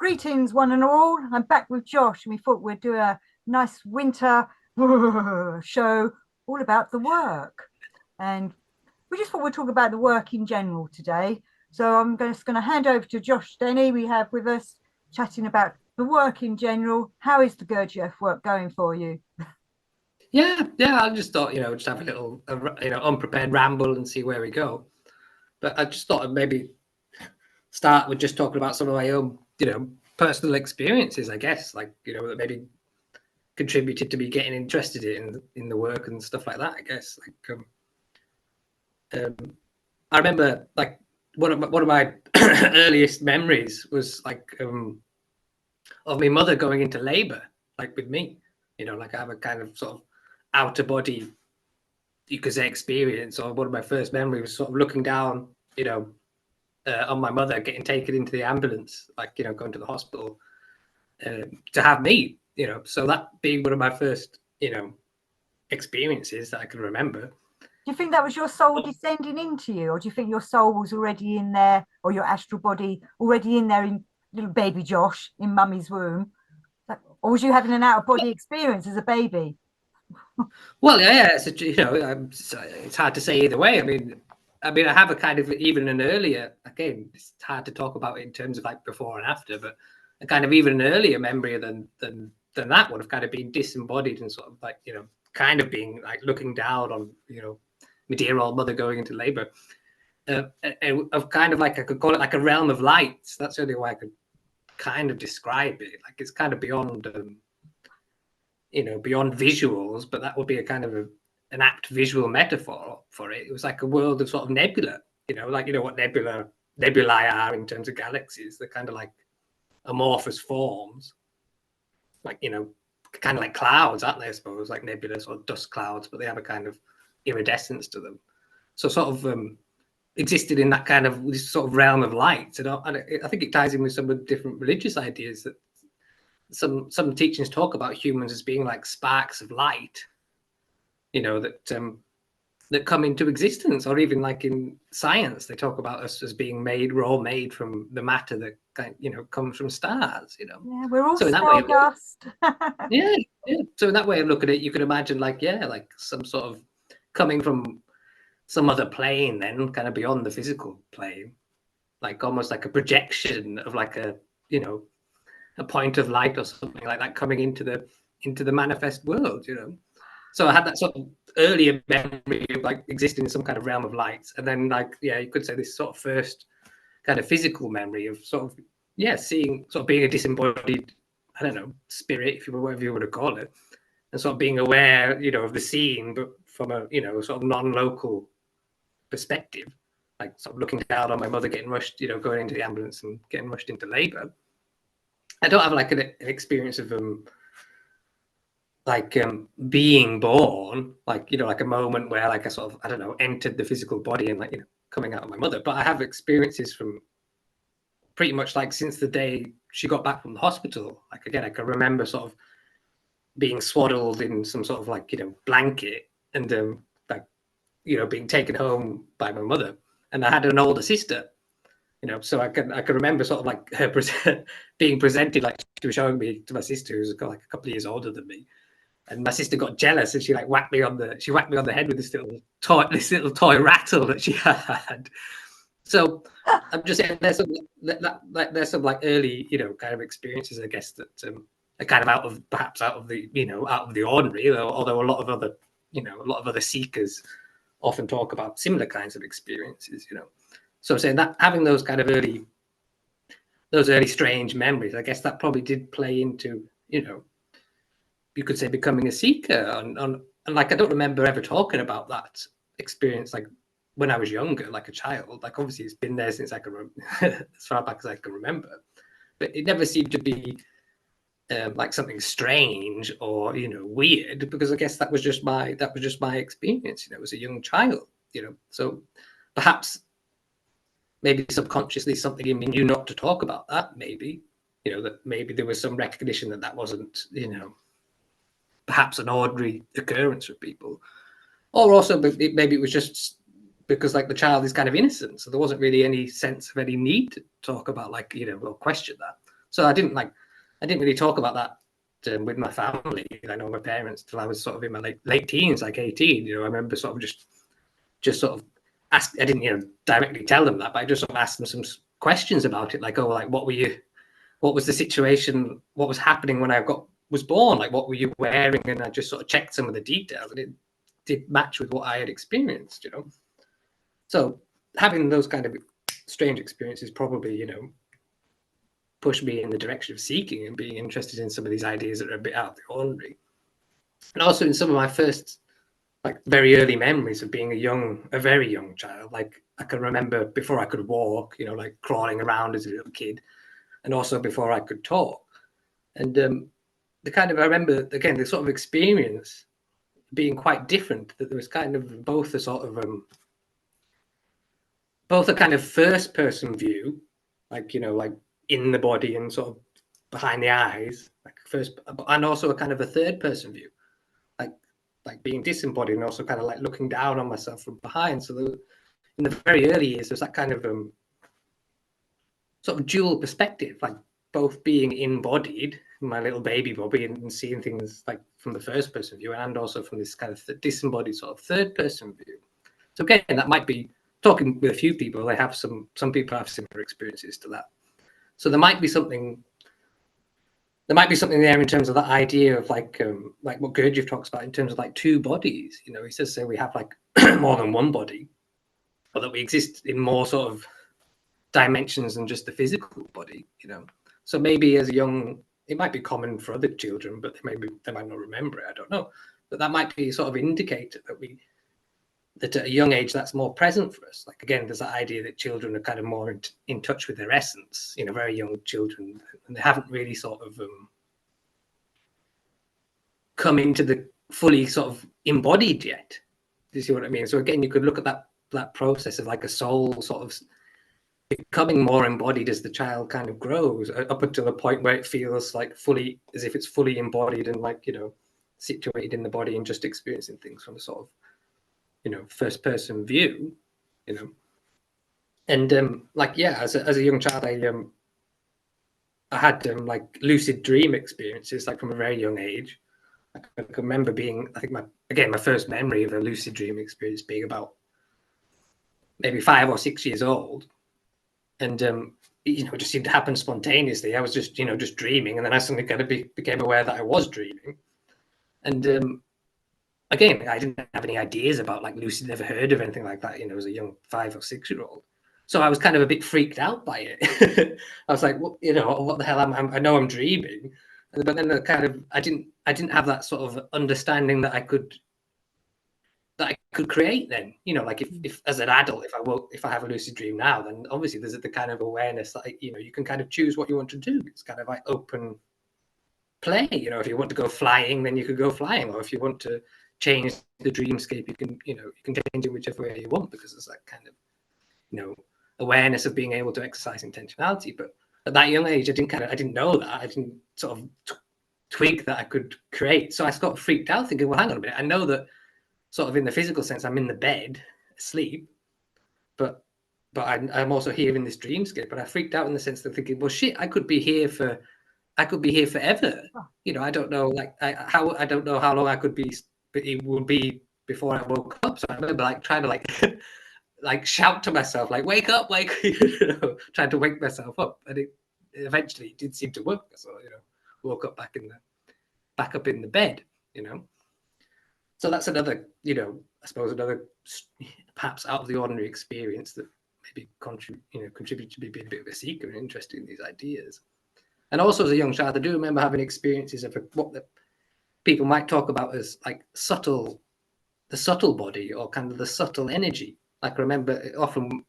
Greetings, one and all. I'm back with Josh, and we thought we'd do a nice winter show all about the work. And we just thought we'd talk about the work in general today. So I'm just going to hand over to Josh Denny. We have with us chatting about the work in general. How is the Gurdjieff work going for you? Yeah. I just thought, just have a little, unprepared ramble and see where we go. But I just thought I'd maybe start with just talking about some of my own, personal experiences, I guess, like, that maybe contributed to me getting interested in the work and stuff like that, I guess. Like, I remember, like, one of my earliest memories was like of my mother going into labor, like with me. Like I have a kind of sort of outer body, you could say, experience. Or one of my first memories was sort of looking down, on my mother getting taken into the ambulance, like, going to the hospital to have me, So that being one of my first, experiences that I can remember. Do you think that was your soul descending into you, or do you think your soul was already in there, or your astral body already in there in little baby Josh in mummy's womb? Or was you having an out-of-body experience as a baby? Well, yeah, it's hard to say either way. I mean, I have a kind of, even an earlier, again, it's hard to talk about it in terms of like before and after, but a kind of even an earlier memory than that would have kind of been disembodied and sort of like, kind of being like looking down on, my dear old mother going into labor. Of kind of like, I could call it like a realm of lights. That's the only way I could kind of describe it. Like it's kind of beyond, beyond visuals, but that would be a kind of an apt visual metaphor for it. It was like a world of sort of nebula, like, what nebulae are in terms of galaxies. They're kind of like amorphous forms, like, kind of like clouds, aren't they, I suppose, like nebulous or dust clouds, but they have a kind of iridescence to them. So sort of existed in that kind of this sort of realm of light. And I think it ties in with some of the different religious ideas that some teachings talk about humans as being like sparks of light, that come into existence, or even like in science, they talk about us as being we're all made from the matter that comes from stars. Yeah, we're all so in that stardust. yeah. So in that way of looking at it, you could imagine like some sort of coming from some other plane, then kind of beyond the physical plane, like almost like a projection of like a point of light or something like that coming into the manifest world. So I had that sort of earlier memory of like existing in some kind of realm of light, and then like you could say this sort of first kind of physical memory of sort of seeing, sort of being a disembodied, I don't know, spirit, if you whatever you want to call it, and sort of being aware, of the scene, but from a sort of non-local perspective, like sort of looking down on my mother getting rushed, going into the ambulance and getting rushed into labor. I don't have like an experience of being born, like like a moment where like I sort of, I don't know, entered the physical body and like coming out of my mother. But I have experiences from pretty much like since the day she got back from the hospital. Like again, I can remember sort of being swaddled in some sort of like blanket and like being taken home by my mother. And I had an older sister, so I can remember sort of like her being presented, like she was showing me to my sister who's like a couple of years older than me. And my sister got jealous and she like whacked me on the head with this little toy rattle that she had. So I'm just saying there's some like early, kind of experiences, I guess, that are kind of out of the ordinary, although a lot of other seekers often talk about similar kinds of experiences, So I'm saying that having those kind of early strange memories, I guess that probably did play into, you could say, becoming a seeker. And like, I don't remember ever talking about that experience, like when I was younger, like a child. Like obviously it's been there since I can as far back as I can remember, but it never seemed to be like something strange or weird, because I guess that was just my experience, as a young child, So perhaps maybe subconsciously something in me knew not to talk about that. Maybe that maybe there was some recognition that wasn't perhaps an ordinary occurrence for people, or also maybe it was just because like the child is kind of innocent, so there wasn't really any sense of any need to talk about like or question that. So I didn't really talk about that with my family. I know my parents till I was sort of in my late teens, like 18. You know, I remember sort of just sort of ask. I didn't directly tell them that, but I just sort of asked them some questions about it, like, oh, like what was the situation, what was happening when I was born, like what were you wearing, and I just sort of checked some of the details, and it did match with what I had experienced, So having those kind of strange experiences probably, pushed me in the direction of seeking and being interested in some of these ideas that are a bit out of the ordinary. And also in some of my first, like, very early memories of being a very young child, like I can remember before I could walk, like crawling around as a little kid, and also before I could talk. And I remember, again, the sort of experience being quite different, that there was kind of both a kind of first person view, like, like in the body and sort of behind the eyes, like first, and also a kind of a third person view, like being disembodied and also kind of like looking down on myself from behind. So in the very early years, there's that kind of sort of dual perspective, like both being embodied, my little baby Bobby, and seeing things like from the first person view, and also from this kind of disembodied sort of third person view. So again, that might be, talking with a few people, they have some people have similar experiences to that. So there might be something there in terms of that idea of like what Gurdjieff talks about in terms of like two bodies. He says, say we have like more than one body, or that we exist in more sort of dimensions than just the physical body. So maybe as a young, it might be common for other children, but they might not remember it. I don't know, but that might be sort of indicator that at a young age that's more present for us. Like, again, there's that idea that children are kind of more in touch with their essence, very young children, and they haven't really sort of come into the fully sort of embodied yet. Do you see what I mean? So again, you could look at that process of like a soul sort of becoming more embodied as the child kind of grows, up until a point where it feels like fully, as if it's fully embodied and like, situated in the body and just experiencing things from a sort of, first person view, and like, yeah, as a young child, I had like lucid dream experiences, like from a very young age. I can remember being, I think my first memory of a lucid dream experience being about maybe 5 or 6 years old, and it just seemed to happen spontaneously. I was just just dreaming, and then I suddenly kind of became aware that I was dreaming, and again, I didn't have any ideas about like lucid, never heard of anything like that, as a young 5 or 6 year old. So I was kind of a bit freaked out by it. I was like, well, what the hell? I know I'm dreaming, but then I didn't have that sort of understanding that I could create then. Like if as an adult, if I have a lucid dream now, then obviously there's the kind of awareness that you can kind of choose what you want to do. It's kind of like open play. If you want to go flying, then you could go flying, or if you want to change the dreamscape, you can change it whichever way you want, because there's that kind of awareness of being able to exercise intentionality. But at that young age, I didn't know that. I didn't sort of twig that I could create. So I got freaked out, thinking, well, hang on a minute, I know that sort of in the physical sense I'm in the bed asleep, but I'm also here in this dreamscape. But I freaked out in the sense that thinking, well, shit, I could be here forever. I don't know, like I don't know how long I could be, but it would be before I woke up. So I remember like trying to like shout to myself, like, wake up, like, trying to wake myself up. And it eventually did seem to work. So, woke up back up in the bed, So that's another, I suppose another perhaps out of the ordinary experience that maybe contribute to me being a bit of a seeker and interested in these ideas. And also as a young child, I do remember having experiences of what the people might talk about as like the subtle body, or kind of the subtle energy. Like, I remember it often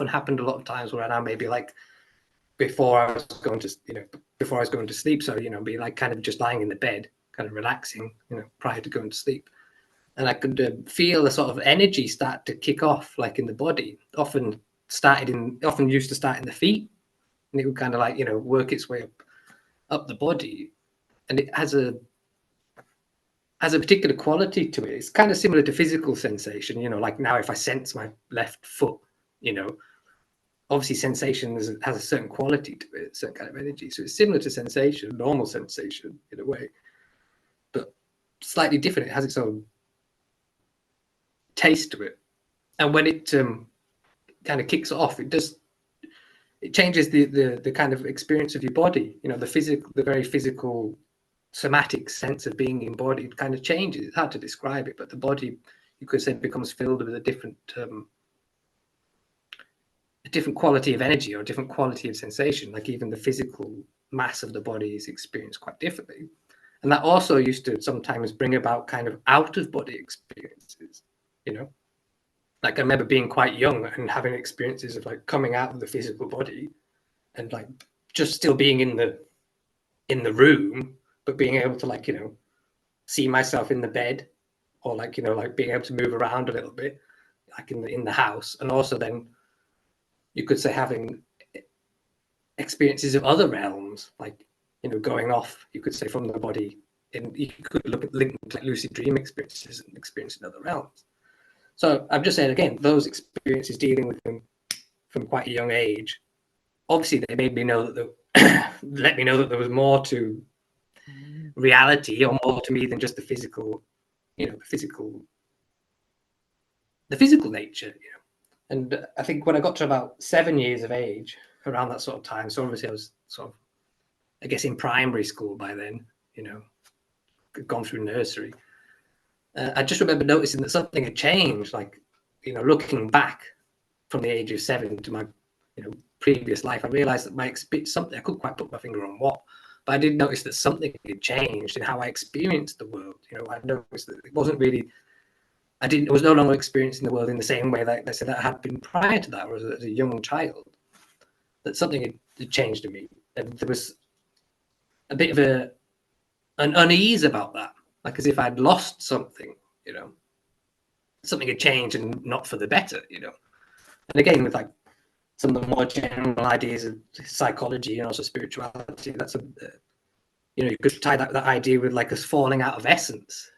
happened a lot of times where I maybe like before I was going to sleep. So, be like kind of just lying in the bed, kind of relaxing, prior to going to sleep. And I could feel the sort of energy start to kick off, like in the body. Often used to start in the feet, and it would kind of like, work its way up the body. And it has a particular quality to it. It's kind of similar to physical sensation, like now if I sense my left foot, obviously sensation has a certain quality to it, a certain kind of energy. So it's similar to sensation, normal sensation in a way, but slightly different. It has its own taste to it. And when it kind of kicks off, it changes the kind of experience of your body. You know, the very physical, somatic sense of being embodied kind of changes. It's hard to describe it, but the body, you could say, becomes filled with a different quality of energy or a different quality of sensation. Like even the physical mass of the body is experienced quite differently. And that also used to sometimes bring about kind of out of body experiences, you know. Like I remember being quite young and having experiences of like coming out of the physical body and like just still being in the room, but being able to like, you know, see myself in the bed, or like, you know, like being able to move around a little bit, like in the house. And also then you could say having experiences of other realms, like, you know, going off, you could say, from the body. And you could look at link like lucid dream experiences and experience in other realms. So I'm just saying again, those experiences, dealing with them from quite a young age, obviously they made me know that let me know that there was more to reality, or more to me than just the physical, you know, the physical nature, you know. And I think when I got to about 7 years of age, around that sort of time, so obviously I was sort of, I guess, in primary school by then, you know, gone through nursery. I just remember noticing that something had changed, like, you know, looking back from the age of 7 to my, you know, previous life, I realized that my experience, something, I couldn't quite put my finger on what, but I did notice that something had changed in how I experienced the world. You know, I noticed that it wasn't really, I was no longer experiencing the world in the same way that I said that I had been prior to that, or as a young child, that something had changed in me. And there was a bit of an unease about that, like as if I'd lost something, you know, something had changed and not for the better, you know. And again, with like some of the more general ideas of psychology and also spirituality, that's you know, you could tie that idea with like us falling out of essence.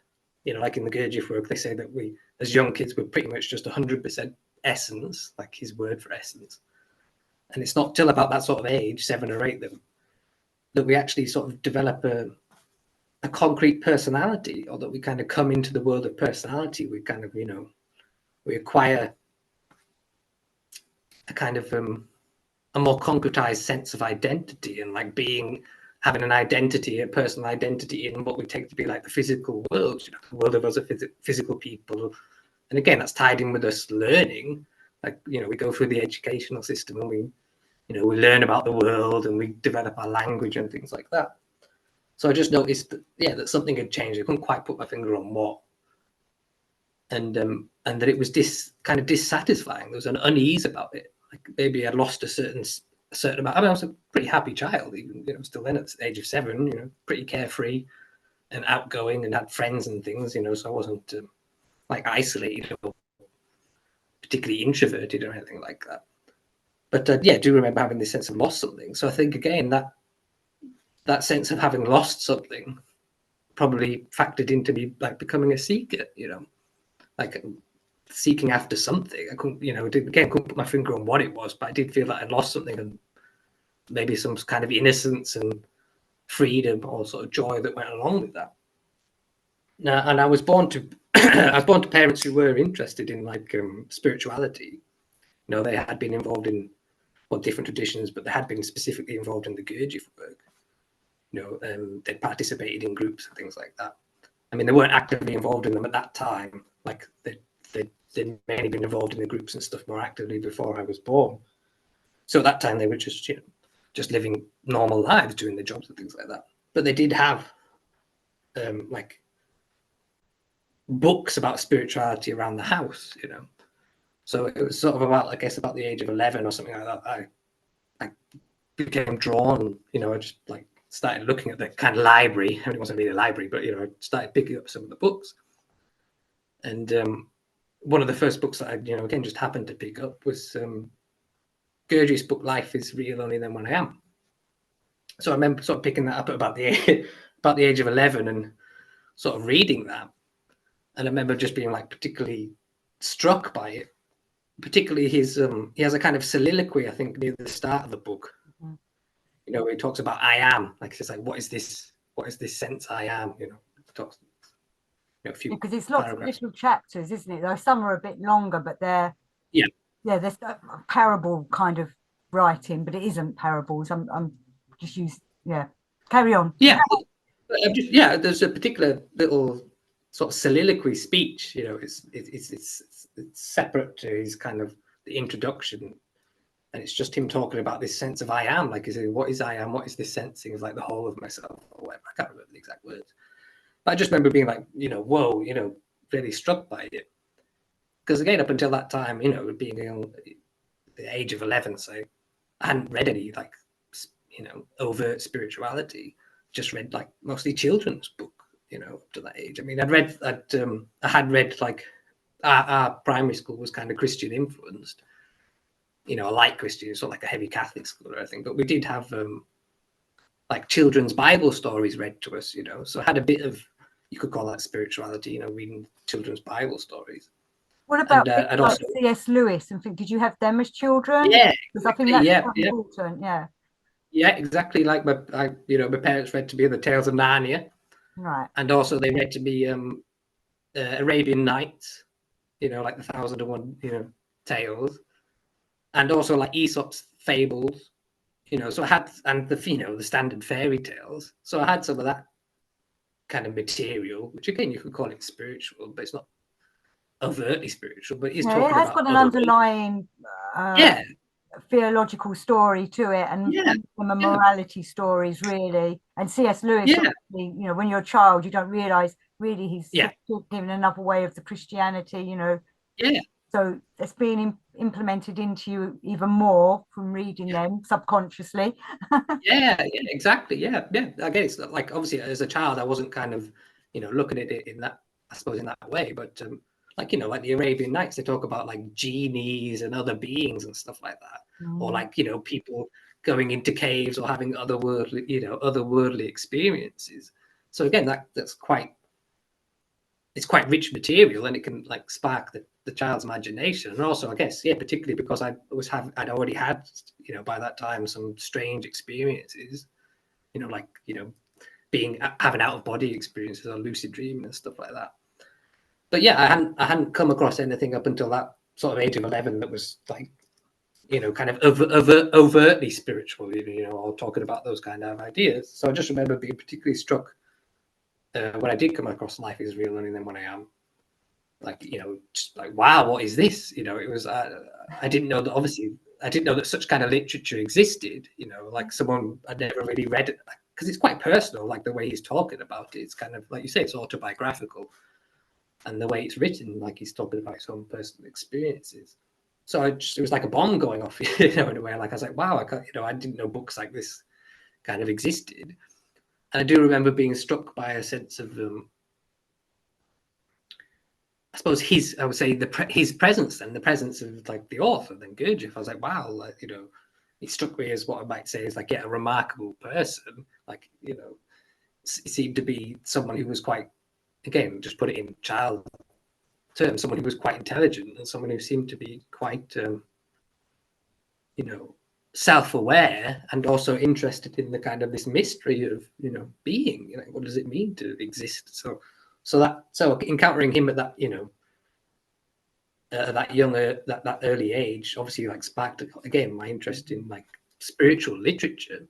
You know, like in the Gurdjieff work, they say that we, as young kids, we're pretty much just 100% essence, like his word for essence. And it's not till about that sort of age, 7 or 8, that we actually sort of develop a concrete personality, or that we kind of come into the world of personality. We kind of, you know, we acquire a kind of a more concretized sense of identity, and like having an identity, a personal identity in what we take to be like the physical world, you know, the world of other physical people. And again, that's tied in with us learning. Like, you know, we go through the educational system and we, you know, we learn about the world and we develop our language and things like that. So I just noticed that, yeah, that something had changed. I couldn't quite put my finger on what. And that it was kind of dissatisfying. There was an unease about it. Like maybe I'd lost a certain amount. I mean, I was a pretty happy child, even, you know, still then at the age of 7, you know, pretty carefree and outgoing and had friends and things, you know, so I wasn't like isolated or particularly introverted or anything like that. But yeah, I do remember having this sense of lost something. So I think again that sense of having lost something probably factored into me like becoming a seeker, you know, like seeking after something. I couldn't, you know, couldn't put my finger on what it was, but I did feel that I'd lost something, and maybe some kind of innocence and freedom or sort of joy that went along with that. Now, and I was born to parents who were interested in like spirituality. You know, they had been involved in different traditions, but they had been specifically involved in the Gurdjieff work. You know, they participated in groups and things like that. I mean, they weren't actively involved in them at that time. Like they'd mainly been involved in the groups and stuff more actively before I was born. So at that time, they were just, you know, just living normal lives, doing their jobs and things like that. But they did have like books about spirituality around the house, you know. So it was sort of about, I guess, about the age of 11 or something like that. I became drawn, you know. I just like started looking at the kind of library. I mean, it wasn't really a library, but, you know, I started picking up some of the books. And one of the first books that I, you know, again, just happened to pick up was Gurdjieff's book, Life is Real Only Then When I Am. So I remember sort of picking that up at about the age of 11 and sort of reading that. And I remember just being like particularly struck by it. particularly his he has a kind of soliloquy, I think, near the start of the book. Mm-hmm. You know, he talks about I am, like it's like, what is this sense I am? You know, talks, you know, a few Because it's lots of paragraphs. little chapters, isn't it? Though some are a bit longer, but they're Yeah, there's a parable kind of writing, but it isn't parables. I'm just used. Yeah, carry on. yeah, yeah. There's a particular little sort of soliloquy speech. You know, it's separate to his kind of the introduction, and it's just him talking about this sense of I am. Like, is it, what is I am? What is this sensing of like the whole of myself or whatever? I can't remember the exact words. But I just remember being like, you know, whoa, you know, really struck by it. Because again, up until that time, you know, being the age of 11, say, I hadn't read any like, you know, overt spirituality. Just read like mostly children's book, you know, up to that age. I mean, I had read like our primary school was kind of Christian influenced, you know, a light Christian, it's not like a heavy Catholic school or anything, but we did have like children's Bible stories read to us, you know, so I had a bit of, you could call that spirituality, you know, reading children's Bible stories. What about And people like also, C.S. Lewis and think? Did you have them as children? yeah, Because I think exactly, that's yeah, quite yeah, important. Yeah, yeah, exactly. Like you know, my parents read to me the Tales of Narnia, right. and also they read to me Arabian Nights, you know, like the Thousand and One, you know, tales, and also like Aesop's fables, you know. So I had, and the, you know, the standard fairy tales. So I had some of that kind of material, which again you could call it spiritual, but it's not overtly spiritual. But he's Yeah, it talking has about got an other, underlying uh, yeah, theological story to it, and yeah, some are yeah, morality stories, really. And C.S. Lewis, yeah, obviously, you know, when you're a child, you don't realize really he's yeah, sort of given another way of the Christianity, you know. yeah. So it's being implemented into you even more from reading them subconsciously. Yeah, yeah, exactly. Yeah, yeah. Again, it's not like obviously as a child, I wasn't kind of, you know, looking at it in that, I suppose, in that way. But like, you know, like the Arabian Nights, they talk about like genies and other beings and stuff like that, or Mm. like, you know, people going into caves or having otherworldly, you know, otherworldly experiences. So again, that's quite, it's quite rich material, and it can like spark the child's imagination. And also, I guess, yeah, particularly because I'd already had, you know, by that time some strange experiences, you know, like, you know, having out of body experiences or lucid dreaming and stuff like that. But yeah, I hadn't come across anything up until that sort of age of 11 that was like, you know, kind of overtly spiritual, you know, or talking about those kind of ideas. So I just remember being particularly struck when I did come across Life is Real, and then when I am, like, you know, just like, wow, what is this? You know, it was, I didn't know that, obviously, I didn't know that such kind of literature existed, you know, like someone I'd never really read it, because it's quite personal, like the way he's talking about it. It's kind of, like you say, it's autobiographical. And the way it's written, like he's talking about his own personal experiences. So it was like a bomb going off, you know, in a way. Like I was like, wow, you know, I didn't know books like this kind of existed. And I do remember being struck by a sense of, I suppose I would say his presence and the presence of like the author, then Gurdjieff. I was like, wow, like, you know, he struck me as what I might say is like, yeah, a remarkable person. Like, you know, he seemed to be someone who was quite, again, just put it in child terms, someone who was quite intelligent and someone who seemed to be quite, you know, self-aware and also interested in the kind of this mystery of, you know, being. You know, what does it mean to exist? So encountering him at that, you know, that younger, that early age, obviously like sparked again my interest in like spiritual literature.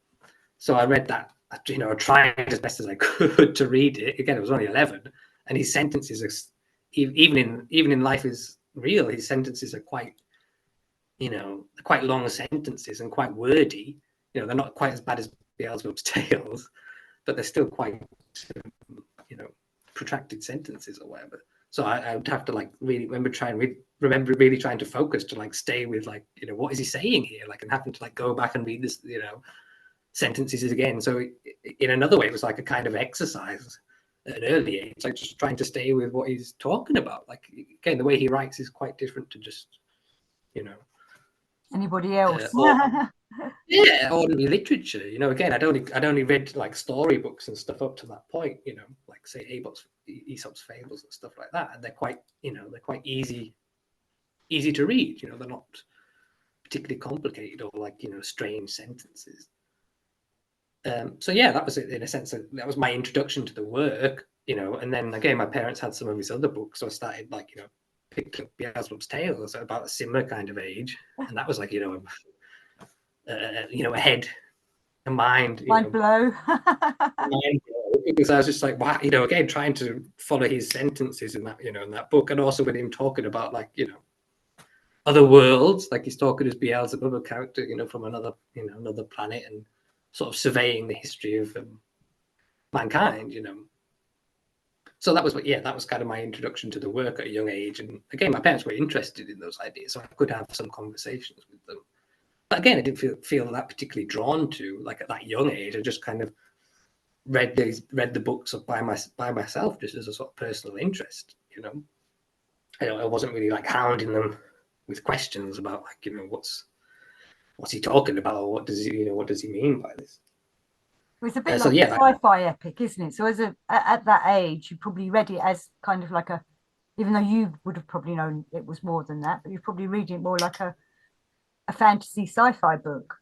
So I read that, you know, I tried as best as I could to read it. Again, it was only 11, and his sentences are, even in Life is Real, his sentences are quite, you know, quite long sentences and quite wordy. You know, they're not quite as bad as Beelzebub's Tales, but they're still quite, you know, protracted sentences or whatever. So I would have to like really remember really trying to focus to like stay with like, you know, what is he saying here? Like, and having to like go back and read this, you know, sentences again. So in another way, it was like a kind of exercise at an early age, like just trying to stay with what he's talking about. Like, again, the way he writes is quite different to just, you know, Anybody else? or yeah, ordinary literature. You know, again, I'd only read like storybooks and stuff up to that point. You know, like say Aesop's fables and stuff like that, and they're quite, you know, they're quite easy easy to read. You know, they're not particularly complicated or like, you know, strange sentences. So yeah, that was it in a sense. That was my introduction to the work, you know. And then again, my parents had some of his other books, so I started like, you know, picked up Beelzebub's Tales at about a similar kind of age, and that was like, you know, a head, a mind, you Mind know, blow. mind blow, because I was just like, wow, you know, again trying to follow his sentences in that, you know, in that book, and also with him talking about like, you know, other worlds, like he's talking as Beelzebub, a character, you know, from another, you know, another planet, and sort of surveying the history of mankind, you know. So that was what, yeah, that was kind of my introduction to the work at a young age. And again, my parents were interested in those ideas, so I could have some conversations with them. But again, I didn't feel that particularly drawn to, like at that young age. I just kind of read the books by myself, just as a sort of personal interest, you know. I wasn't really like hounding them with questions about like, you know, what's he talking about, or what does he, you know, what does he mean by this? It's a bit So like yeah, a sci-fi epic, isn't it? So at that age, you probably read it as kind of like a, even though you would have probably known it was more than that, but you're probably reading it more like a fantasy sci-fi book.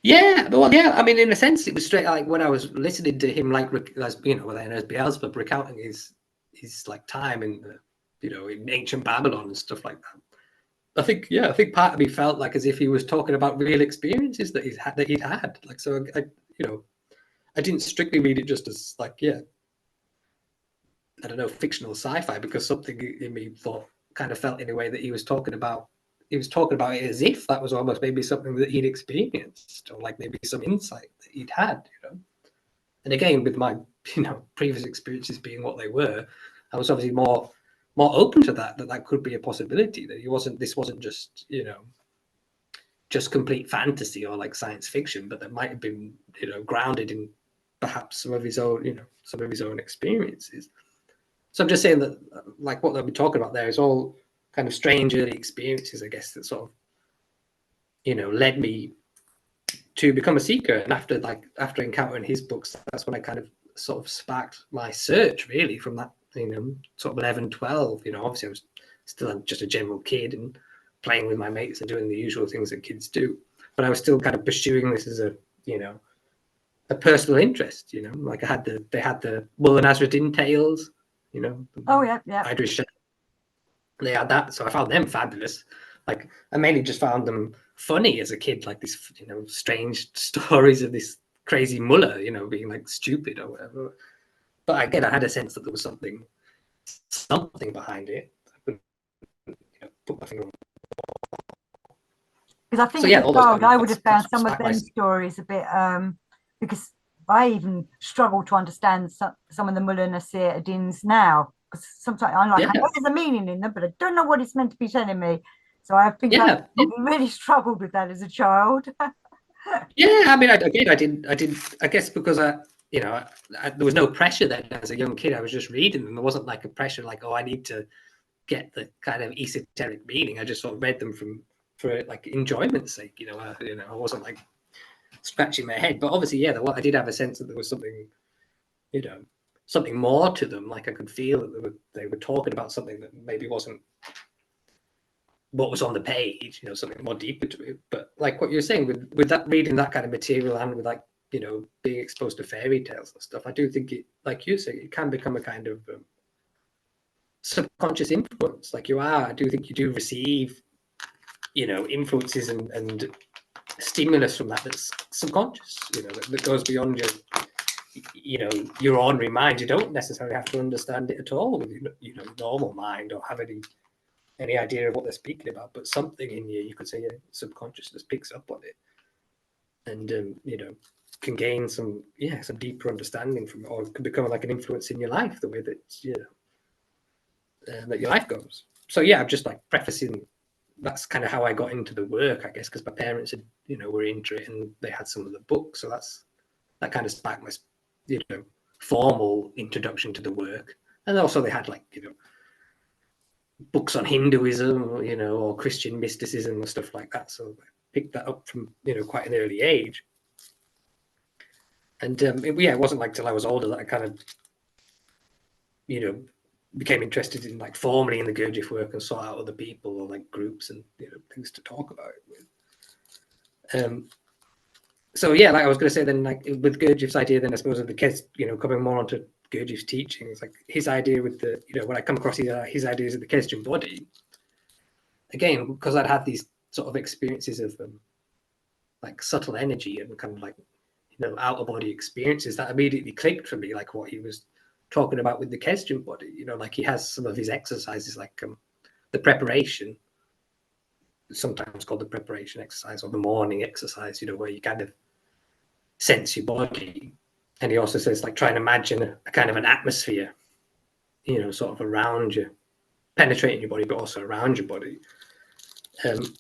yeah, well, yeah. I mean, in a sense, it was straight like when I was listening to him, like as you know, as Beelzebub recounting his like time in the, you know, in ancient Babylon and stuff like that. I think, yeah, I think part of me felt like as if he was talking about real experiences that he'd had. Like, so you know, I didn't strictly read it just as like, yeah, I don't know, fictional sci-fi, because something in me thought, kind of felt in a way that he was talking about it as if that was almost maybe something that he'd experienced, or like maybe some insight that he'd had, you know. And again, with my, you know, previous experiences being what they were, I was obviously more open to that could be a possibility, that this wasn't just, you know, just complete fantasy or like science fiction, but that might have been, you know, grounded in perhaps some of his own, you know, some of his own experiences. So I'm just saying that, like, what they'll be talking about there is all kind of strange early experiences, I guess, that sort of, you know, led me to become a seeker. And after encountering his books, that's when I kind of sort of sparked my search, really, from that, you know, sort of 11, 12. You know, obviously I was still just a general kid and playing with my mates and doing the usual things that kids do. But I was still kind of pursuing this as a, you know, a personal interest, you know, like they had the Mull and Asradin tales, you know. Oh yeah, yeah. Idris, they had that, so I found them fabulous. Like, I mainly just found them funny as a kid, like these, you know, strange stories of this crazy mullah, you know, being like stupid or whatever. But again, I had a sense that there was something behind it. I couldn't, you know, put my finger on. Because I think So as yeah, a all those child, kind of I would have found that's some of sparked my. them stories a bit because I even struggle to understand some of the Mullah Nasir Adins now. Because sometimes I'm like, I Yeah, know there's a meaning in them, but I don't know what it's meant to be telling me. So I think I yeah, yeah. probably really struggled with that as a child. Yeah, I mean, I did. I guess because you know, there was no pressure then as a young kid. I was just reading them. There wasn't like a pressure, like, oh, I need to get the kind of esoteric meaning. I just sort of read them for like enjoyment's sake. You know, I wasn't like scratching my head. But obviously, yeah, I did have a sense that there was something, you know, something more to them. Like I could feel that they were talking about something that maybe wasn't what was on the page, you know, something more deeper to it. But like what you're saying, with that, reading that kind of material, and with like, you know, being exposed to fairy tales and stuff, I do think it, like you say, it can become a kind of subconscious influence. Like I do think you do receive, you know, influences and stimulus from that's subconscious, you know, that goes beyond you know, your ordinary mind. You don't necessarily have to understand it at all with, you know, normal mind, or have any idea of what they're speaking about, but something in you could say, your subconsciousness picks up on it, and you know, can gain some deeper understanding from it, or it can become like an influence in your life, the way that, you know, that your life goes. So yeah, I'm just like prefacing that's kind of how I got into the work, I guess, because my parents had, you know, were into it and they had some of the books, so that kind of sparked my, you know, formal introduction to the work. And also they had, like, you know, books on Hinduism, you know, or Christian mysticism or stuff like that. So I picked that up from, you know, quite an early age. And it wasn't like till I was older that I kind of, you know, became interested in like formally in the Gurdjieff work and sought out other people or like groups and things to talk about it with. So yeah, like I was going to say, then like with Gurdjieff's idea, then I suppose of the kids, coming more onto Gurdjieff's teachings, like his idea with the, when I come across his ideas of the Keston body, again, because I'd had these sort of experiences of like subtle energy and kind of like, outer body experiences, that immediately clicked for me, like what he was talking about with the Keston body, like he has some of his exercises, like the preparation, sometimes called the preparation exercise or the morning exercise, where you kind of sense your body. And he also says, like, try and imagine a kind of an atmosphere, sort of around you, penetrating your body, but also around your body.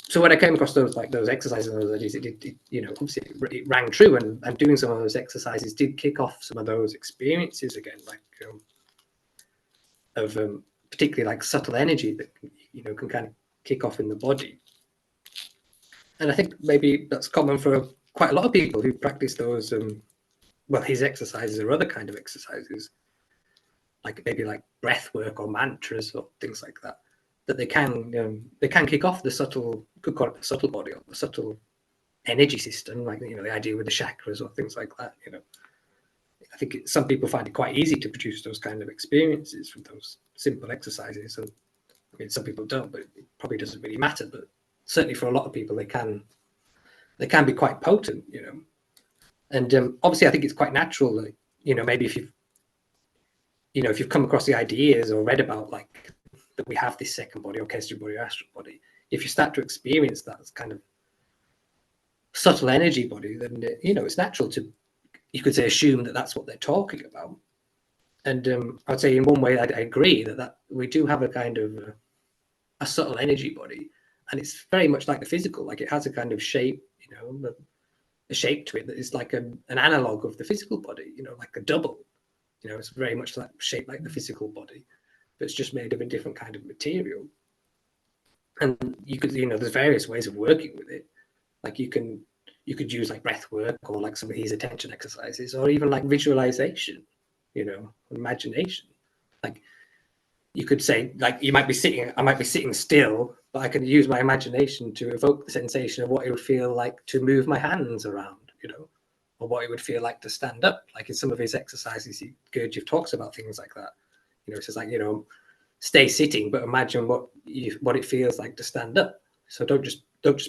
So when I came across those exercises and those ideas, obviously it rang true, and doing some of those exercises did kick off some of those experiences again, like of particularly like subtle energy that can kind of kick off in the body. And I think maybe that's common for quite a lot of people who practice those his exercises or other kind of exercises, like maybe like breath work or mantras or things like that, that they can kick off the subtle, could call it the subtle body or the subtle energy system, like the idea with the chakras or things like that. I think some people find it quite easy to produce those kind of experiences from those simple exercises, and I mean some people don't, but it probably doesn't really matter. But certainly for a lot of people, they can be quite potent, And obviously, I think it's quite natural that maybe if you've come across the ideas or read about like that we have this second body or Keston body or astral body, if you start to experience that as kind of subtle energy body, then it's natural to, you could say, assume that that's what they're talking about. And I'd say in one way I agree that we do have a kind of a subtle energy body, and it's very much like the physical, like it has a kind of shape, a shape to it that is like an analog of the physical body, like a double. It's very much like shaped like the physical body, but it's just made of a different kind of material. And you could, there's various ways of working with it. Like you could use like breath work or like some of these attention exercises, or even like visualization, imagination. Like you could say, like I might be sitting still, but I can use my imagination to evoke the sensation of what it would feel like to move my hands around, or what it would feel like to stand up. Like in some of his exercises, Gurdjieff talks about things like that. It says like, stay sitting, but imagine what it feels like to stand up. So don't just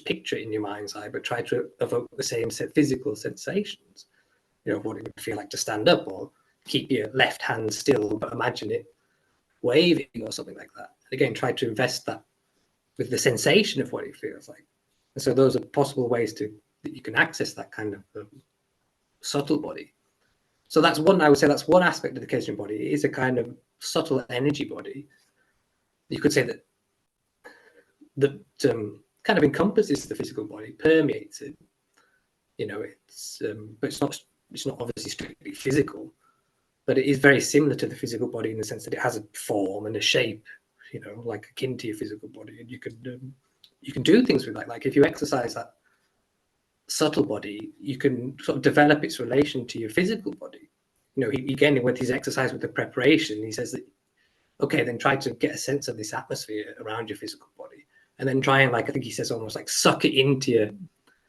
picture it in your mind's eye, but try to evoke the same physical sensations, what it would feel like to stand up, or keep your left hand still, but imagine it waving or something like that. And again, try to invest that with the sensation of what it feels like. And so those are possible ways that you can access that kind of subtle body. So that's one, I would say that's one aspect of the Keston body. It is a kind of subtle energy body. You could say that kind of encompasses the physical body, permeates it. But it's not obviously strictly physical, but it is very similar to the physical body in the sense that it has a form and a shape, like akin to your physical body. And you can do things with that. Like if you exercise that subtle body, you can sort of develop its relation to your physical body. He, again, with his exercise with the preparation, he says that, okay, then try to get a sense of this atmosphere around your physical body, and then try and, like, I think he says almost like suck it into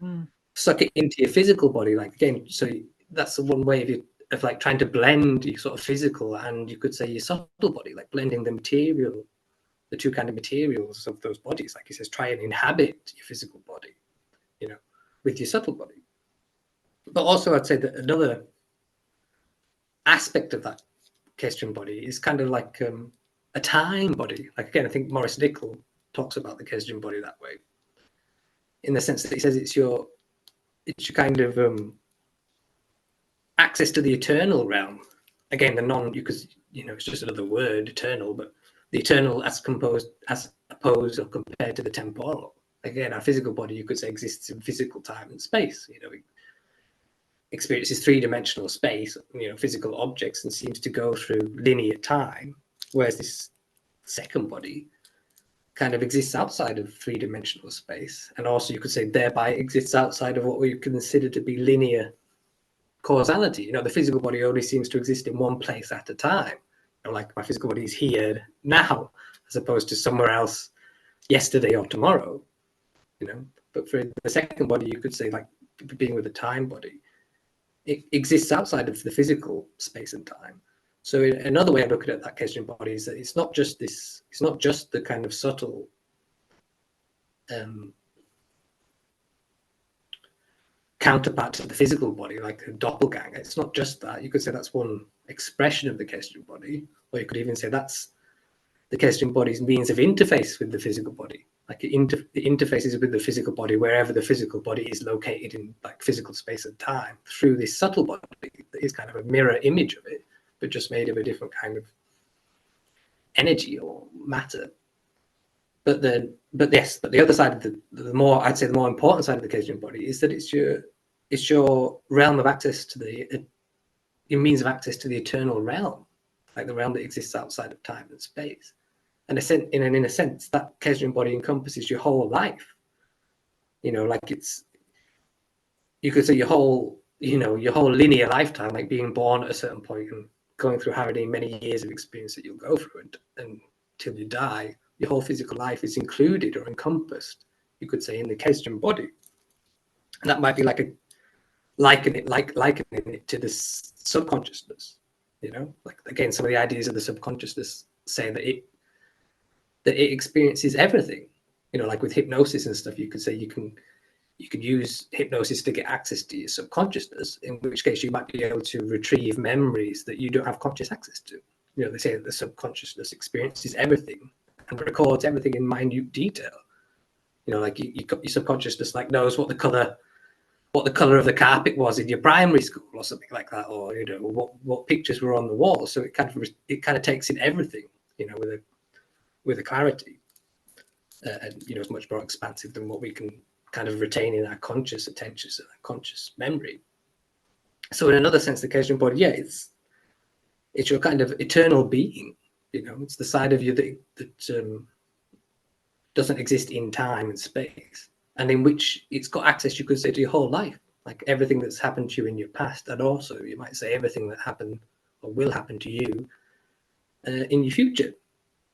your physical body. Like again, so that's the one way of like trying to blend your sort of physical and you could say your subtle body, like blending the two kind of materials of those bodies. Like he says, try and inhabit your physical body, with your subtle body. But also I'd say that another aspect of that Keston body is kind of like a time body. Like again, I think Maurice Nicoll talks about the Keston body that way, in the sense that he says it's your kind of access to the eternal realm. Again, because it's just another word, eternal, but the eternal as opposed or compared to the temporal. Again, our physical body, you could say, exists in physical time and space. It experiences three-dimensional space, physical objects, and seems to go through linear time, whereas this second body kind of exists outside of three-dimensional space, and also you could say thereby exists outside of what we consider to be linear causality. The physical body only seems to exist in one place at a time, like my physical body is here now, as opposed to somewhere else yesterday or tomorrow, you know. But for the second body, you could say like being with a time body, it exists outside of the physical space and time. So another way of looking at that question body is that it's not just the kind of subtle counterpart to the physical body, like a doppelganger. It's not just that. You could say that's one expression of the question body, or you could even say that's the question body's means of interface with the physical body. Like it interfaces with the physical body wherever the physical body is located in like physical space and time through this subtle body that is kind of a mirror image of it, but just made of a different kind of energy or matter. But the other side of the more, I'd say the more important side of the question body is that it's your realm of access to your means of access to the eternal realm, like the realm that exists outside of time and space. And in a sense, that Kesrian body encompasses your whole life. You know, like you could say your whole linear lifetime, like being born at a certain point and going through however many years of experience that you'll go through and till you die, your whole physical life is included or encompassed, you could say, in the Kesrian body. And that might be like likening it to this subconsciousness, you know, like again, some of the ideas of the subconsciousness say that it experiences everything, you know, like with hypnosis and stuff. You could say you can use hypnosis to get access to your subconsciousness, in which case you might be able to retrieve memories that you don't have conscious access to. You know, they say that the subconsciousness experiences everything and records everything in minute detail. You know, like your subconsciousness like knows what the color of the carpet was in your primary school or something like that, or you know what pictures were on the wall. So it kind of takes in everything, you know, with a clarity, and you know, it's much more expansive than what we can kind of retain in our conscious attention and conscious memory. So in another sense, the Kesrian body, yeah, it's your kind of eternal being. You know, it's the side of you that doesn't exist in time and space, and in which it's got access, you could say, to your whole life, like everything that's happened to you in your past, and also you might say everything that happened or will happen to you in your future.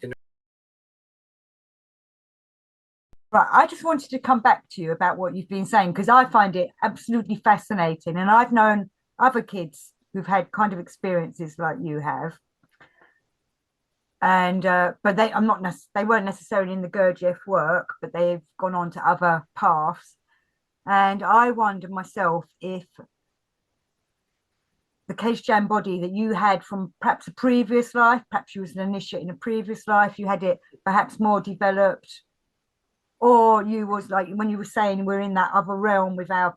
You know? Right, I just wanted to come back to you about what you've been saying, because I find it absolutely fascinating, and I've known other kids who've had kind of experiences like you have, and but they weren't necessarily in the Gurdjieff work, but they've gone on to other paths. And I wonder myself if the Kesjan body that you had from perhaps a previous life, perhaps you was an initiate in a previous life, you had it perhaps more developed, or you was like when you were saying we're in that other realm with our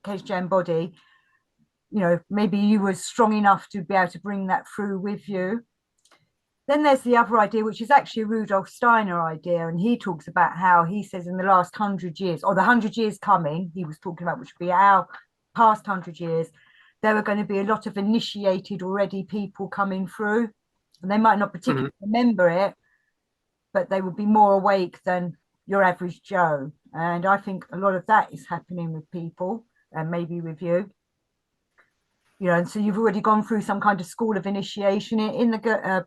Kesjan body, you know, maybe you were strong enough to be able to bring that through with you. Then there's the other idea, which is actually a Rudolf Steiner idea, and he talks about how he says in the last 100 years, or the 100 years coming, he was talking about, which would be our past 100 years, there are going to be a lot of initiated already people coming through, and they might not particularly remember it, but they will be more awake than your average Joe. And I think a lot of that is happening with people, and maybe with you. You know, and so you've already gone through some kind of school of initiation in the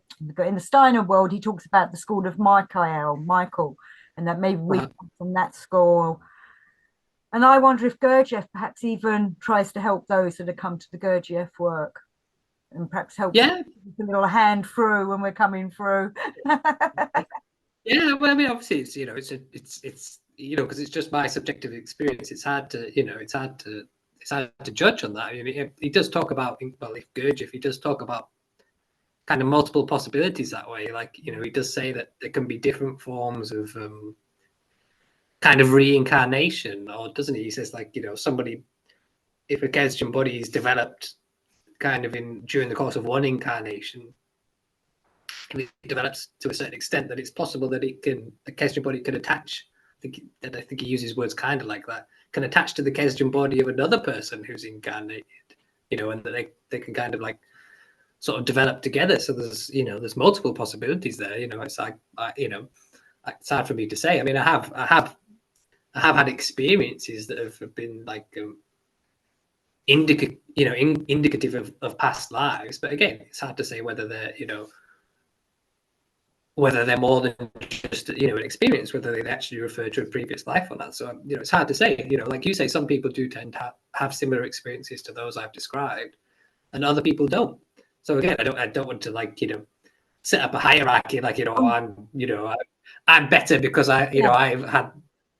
Steiner world. He talks about the school of Michael, and that maybe we come from that school. And I wonder if Gurdjieff perhaps even tries to help those that have come to the Gurdjieff work, and perhaps help a little hand through when we're coming through. Yeah, well, I mean, obviously, it's you know, it's you know, because it's just my subjective experience. It's hard to judge on that. I mean, he does talk about, well, if Gurdjieff, he does talk about kind of multiple possibilities that way. Like, you know, he does say that there can be different forms of kind of reincarnation, or doesn't he? He says, like, you know, somebody, if a Kesrian body is developed kind of during the course of one incarnation, it develops to a certain extent that it's possible that the Kesrian body can attach. I think he uses words kind of like that, can attach to the Kesrian body of another person who's incarnated, you know, and that they can kind of like sort of develop together. So there's multiple possibilities there. You know, it's like it's hard for me to say. I mean, I have had experiences that have been like indicative of past lives. But again, it's hard to say whether they're, whether they're more than just, an experience, whether they actually refer to a previous life or not. So, it's hard to say. Like you say, some people do tend to have similar experiences to those I've described, and other people don't. So again, I don't want to set up a hierarchy like, I'm better because I've had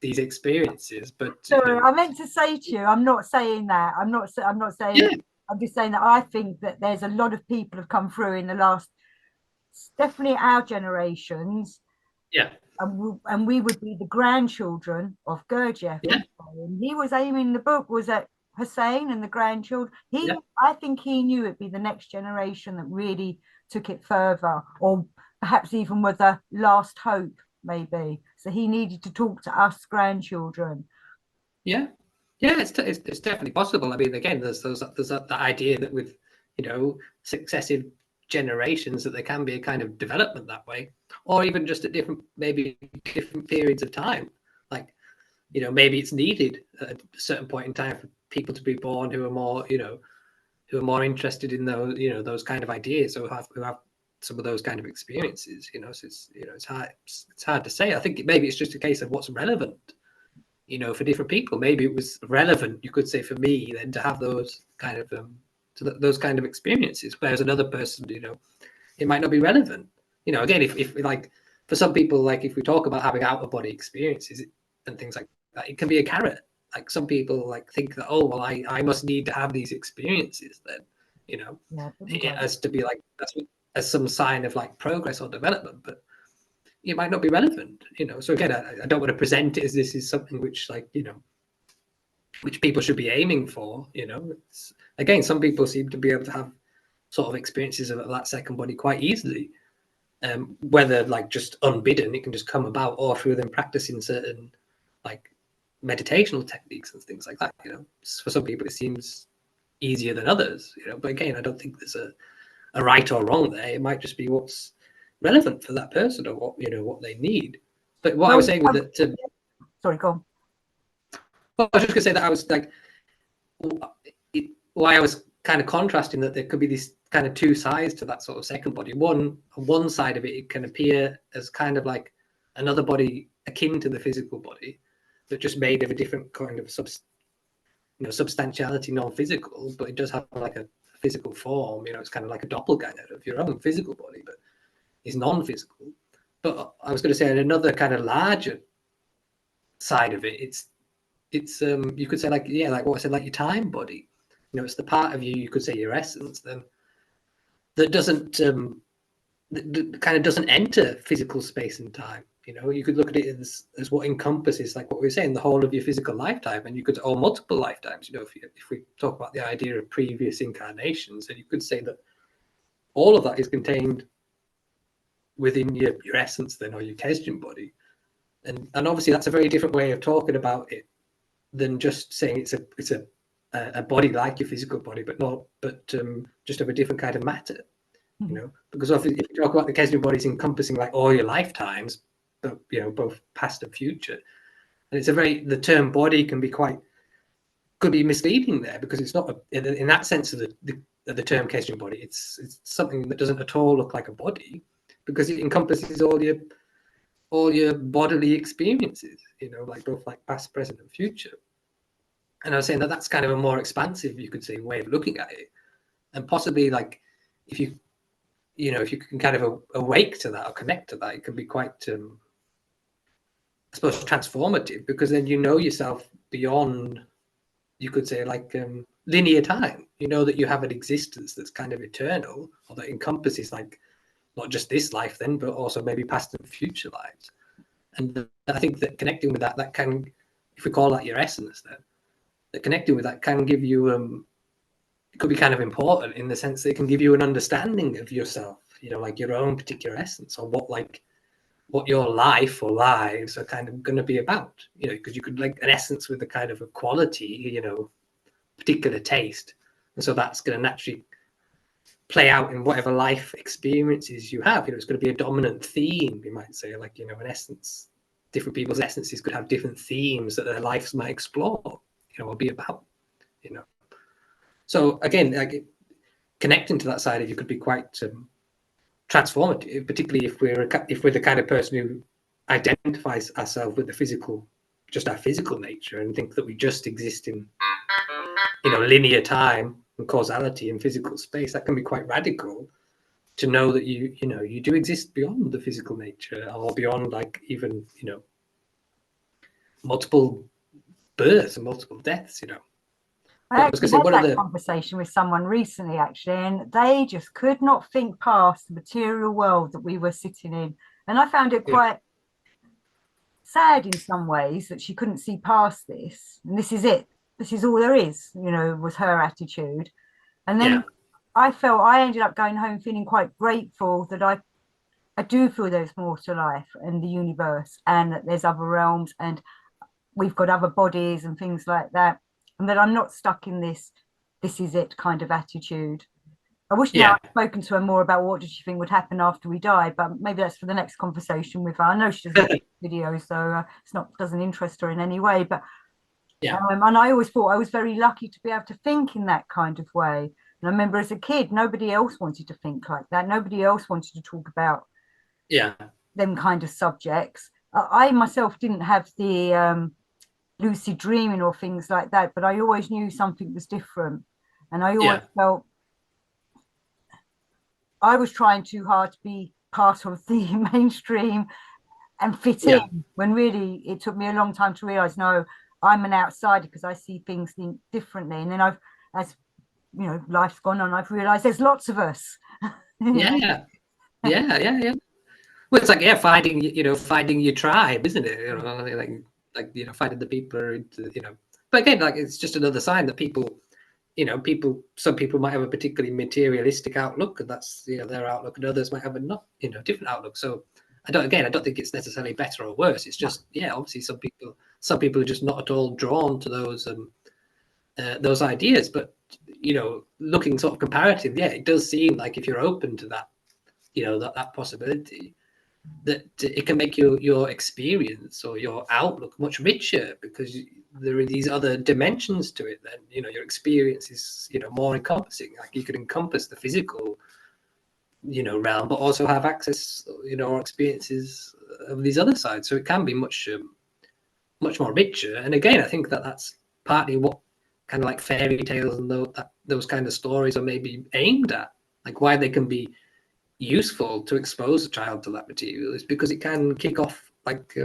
these experiences. But Sorry, I meant to say to you, I'm not saying that. I'm not saying. Yeah. I'm just saying that I think that there's a lot of people have come through in the last, definitely our generations, Yeah. and we would be the grandchildren of Gurdjieff. Yeah. He was aiming, the book was at Hussein and the grandchildren. Yeah. I think he knew it'd be the next generation that really took it further, or perhaps even was a last hope, maybe. So he needed to talk to us grandchildren. Yeah. Yeah, it's definitely possible. I mean, again, there's that idea that with successive generations that there can be a kind of development that way, or even just at different periods of time. Like, maybe it's needed at a certain point in time for people to be born who are more interested in those kind of ideas, or who have some of those kind of experiences. So it's hard to say. I think maybe it's just a case of what's relevant. For different people, maybe it was relevant, you could say, for me then to have those kind of experiences, whereas another person, it might not be relevant. Again, if like for some people, like if we talk about having out of body experiences and things like that, it can be a carrot. Like some people like think that, oh well, I must need to have these experiences then, as to be like as some sign of like progress or development, but it might not be relevant, So again, I don't want to present it as this is something which, like, which people should be aiming for. Again, some people seem to be able to have sort of experiences of that second body quite easily, whether like just unbidden, it can just come about, or through them practicing certain like meditational techniques and things like that. For some people it seems easier than others. But again, I don't think there's a right or wrong there. It might just be what's relevant for that person, or what they need. But what I was saying with that, sorry, go on. Well, I was just gonna say that I was like, why I was kind of contrasting that there could be these kind of two sides to that sort of second body. On one side of it, it can appear as kind of like another body akin to the physical body, but just made of a different kind of substantiality, non-physical, but it does have like a physical form. It's kind of like a doppelganger of your own physical body, but is non-physical. But I was going to say another kind of larger side of it, it's you could say like what I said, like your time body. It's the part of you could say your essence then that doesn't that kind of doesn't enter physical space and time. You could look at it as what encompasses, like what we were saying, the whole of your physical lifetime, and you could, or multiple lifetimes. If we talk about the idea of previous incarnations, then you could say that all of that is contained within your essence then, or your Kesdin body, and obviously that's a very different way of talking about it than just saying it's a body like your physical body, but just of a different kind of matter. Because if you talk about the Kesdin bodies encompassing like all your lifetimes, but both past and future, and it's the term body could be misleading there, because it's not in that sense of the term Kesdin body. It's something that doesn't at all look like a body, because it encompasses all your bodily experiences, like both like past, present, and future. And I was saying that that's kind of a more expansive, you could say, way of looking at it, and possibly like if you can kind of awake to that or connect to that, it can be quite, I suppose, transformative, because then yourself beyond, you could say, like linear time. That you have an existence that's kind of eternal, or that encompasses like not just this life then, but also maybe past and future lives. And I think that connecting with that can, if we call that your essence, then that connecting with that can give you it could be kind of important in the sense that it can give you an understanding of yourself, like your own particular essence, or what your life or lives are kind of going to be about, because you could like an essence with a kind of a quality, particular taste, and so that's going to naturally play out in whatever life experiences you have. It's going to be a dominant theme, you might say, like an essence. Different people's essences could have different themes that their lives might explore, or be about. So again, like connecting to that side of you could be quite transformative, particularly if we're the kind of person who identifies ourselves with the physical, just our physical nature, and think that we just exist in linear time and causality and physical space. That can be quite radical, to know that you do exist beyond the physical nature, or beyond like even multiple births and multiple deaths. I But I was actually going to say had one of that the conversation with someone recently, actually, and they just could not think past the material world that we were sitting in. And I found it quite sad in some ways that she couldn't see past this. And this is it. This is all there is, was her attitude. And yeah then I ended up going home feeling quite grateful that I do feel there's more to life and the universe, and that there's other realms, and we've got other bodies and things like that. And that I'm not stuck in this is it kind of attitude. I wish now yeah I'd spoken to her more about what did she think would happen after we died, but maybe that's for the next conversation with her. I know she doesn't watch videos, so doesn't interest her in any way. But yeah and I always thought I was very lucky to be able to think in that kind of way. And I remember as a kid, nobody else wanted to think like that. Nobody else wanted to talk about yeah them kind of subjects. I myself didn't have the lucid dreaming or things like that, but I always knew something was different. And I always yeah felt I was trying too hard to be part of the mainstream and fit yeah in, when really it took me a long time to realize, no, I'm an outsider because I see things differently. And then as life's gone on, I've realized there's lots of us. yeah yeah yeah. Well, it's like finding your tribe, isn't it? Finding the people who are into. But again, like it's just another sign that some people might have a particularly materialistic outlook, and that's their outlook, and others might have a not different outlook. So I don't think it's necessarily better or worse. It's just obviously some people are just not at all drawn to those ideas. But looking sort of comparative, it does seem like if you're open to that, that possibility, that it can make your experience or your outlook much richer, because there are these other dimensions to it. Then your experience is more encompassing. Like you could encompass the physical realm, but also have access or experiences of these other sides. So it can be much more richer. And again, I think that's partly what kind of like fairy tales and those kind of stories are maybe aimed at, like why they can be useful to expose a child to that material, is because it can kick off like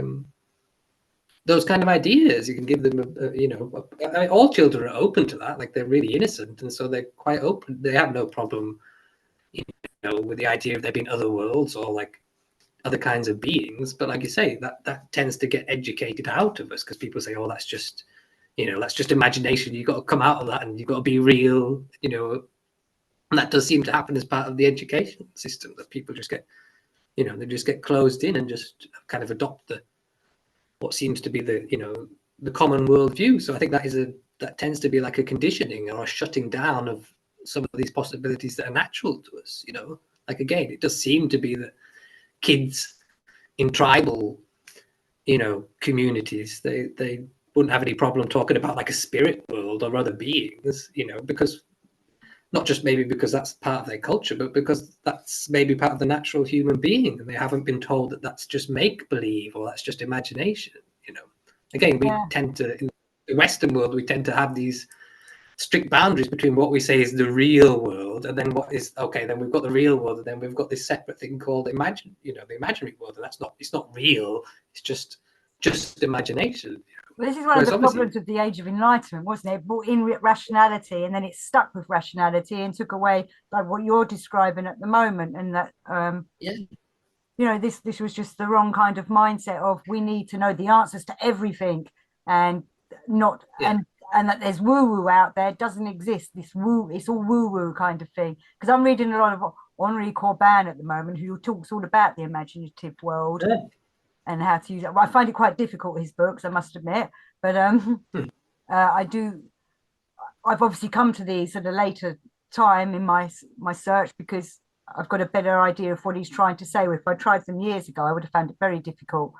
those kind of ideas. You can give them all children are open to that, like they're really innocent, and so they're quite open. They have no problem with the idea of there being other worlds or like other kinds of beings. But like you say, that tends to get educated out of us, because people say, oh, that's just imagination. You've got to come out of that and you've got to be real. And that does seem to happen as part of the education system, that people just get they just get closed in and just kind of adopt what seems to be the common worldview. So I think that tends to be like a conditioning or a shutting down of some of these possibilities that are natural to us. Like again, it does seem to be that kids in tribal communities, they wouldn't have any problem talking about like a spirit world or other beings, because not just maybe because that's part of their culture, but because that's maybe part of the natural human being, and they haven't been told that that's just make believe or that's just imagination. Again, we Yeah. tend to, in the Western world, we tend to have these strict boundaries between what we say is the real world and then what is okay. Then we've got the real world, and then we've got this separate thing called the imaginary world, and it's not real. It's just imagination. Well, this is one of Whereas the obviously, problems of the Age of Enlightenment, wasn't it? It brought in rationality, and then it stuck with rationality and took away like what you're describing at the moment. And that yeah, this was just the wrong kind of mindset of we need to know the answers to everything, and not yeah, and that there's woo woo out there. It doesn't exist. This woo, it's all woo woo kind of thing. Because I'm reading a lot of Henri Corbin at the moment, who talks all about the imaginative world yeah. and how to use it. Well, I find it quite difficult, his books, I must admit. But I do. I've obviously come to these at a later time in my search, because I've got a better idea of what he's trying to say. If I tried them years ago, I would have found it very difficult.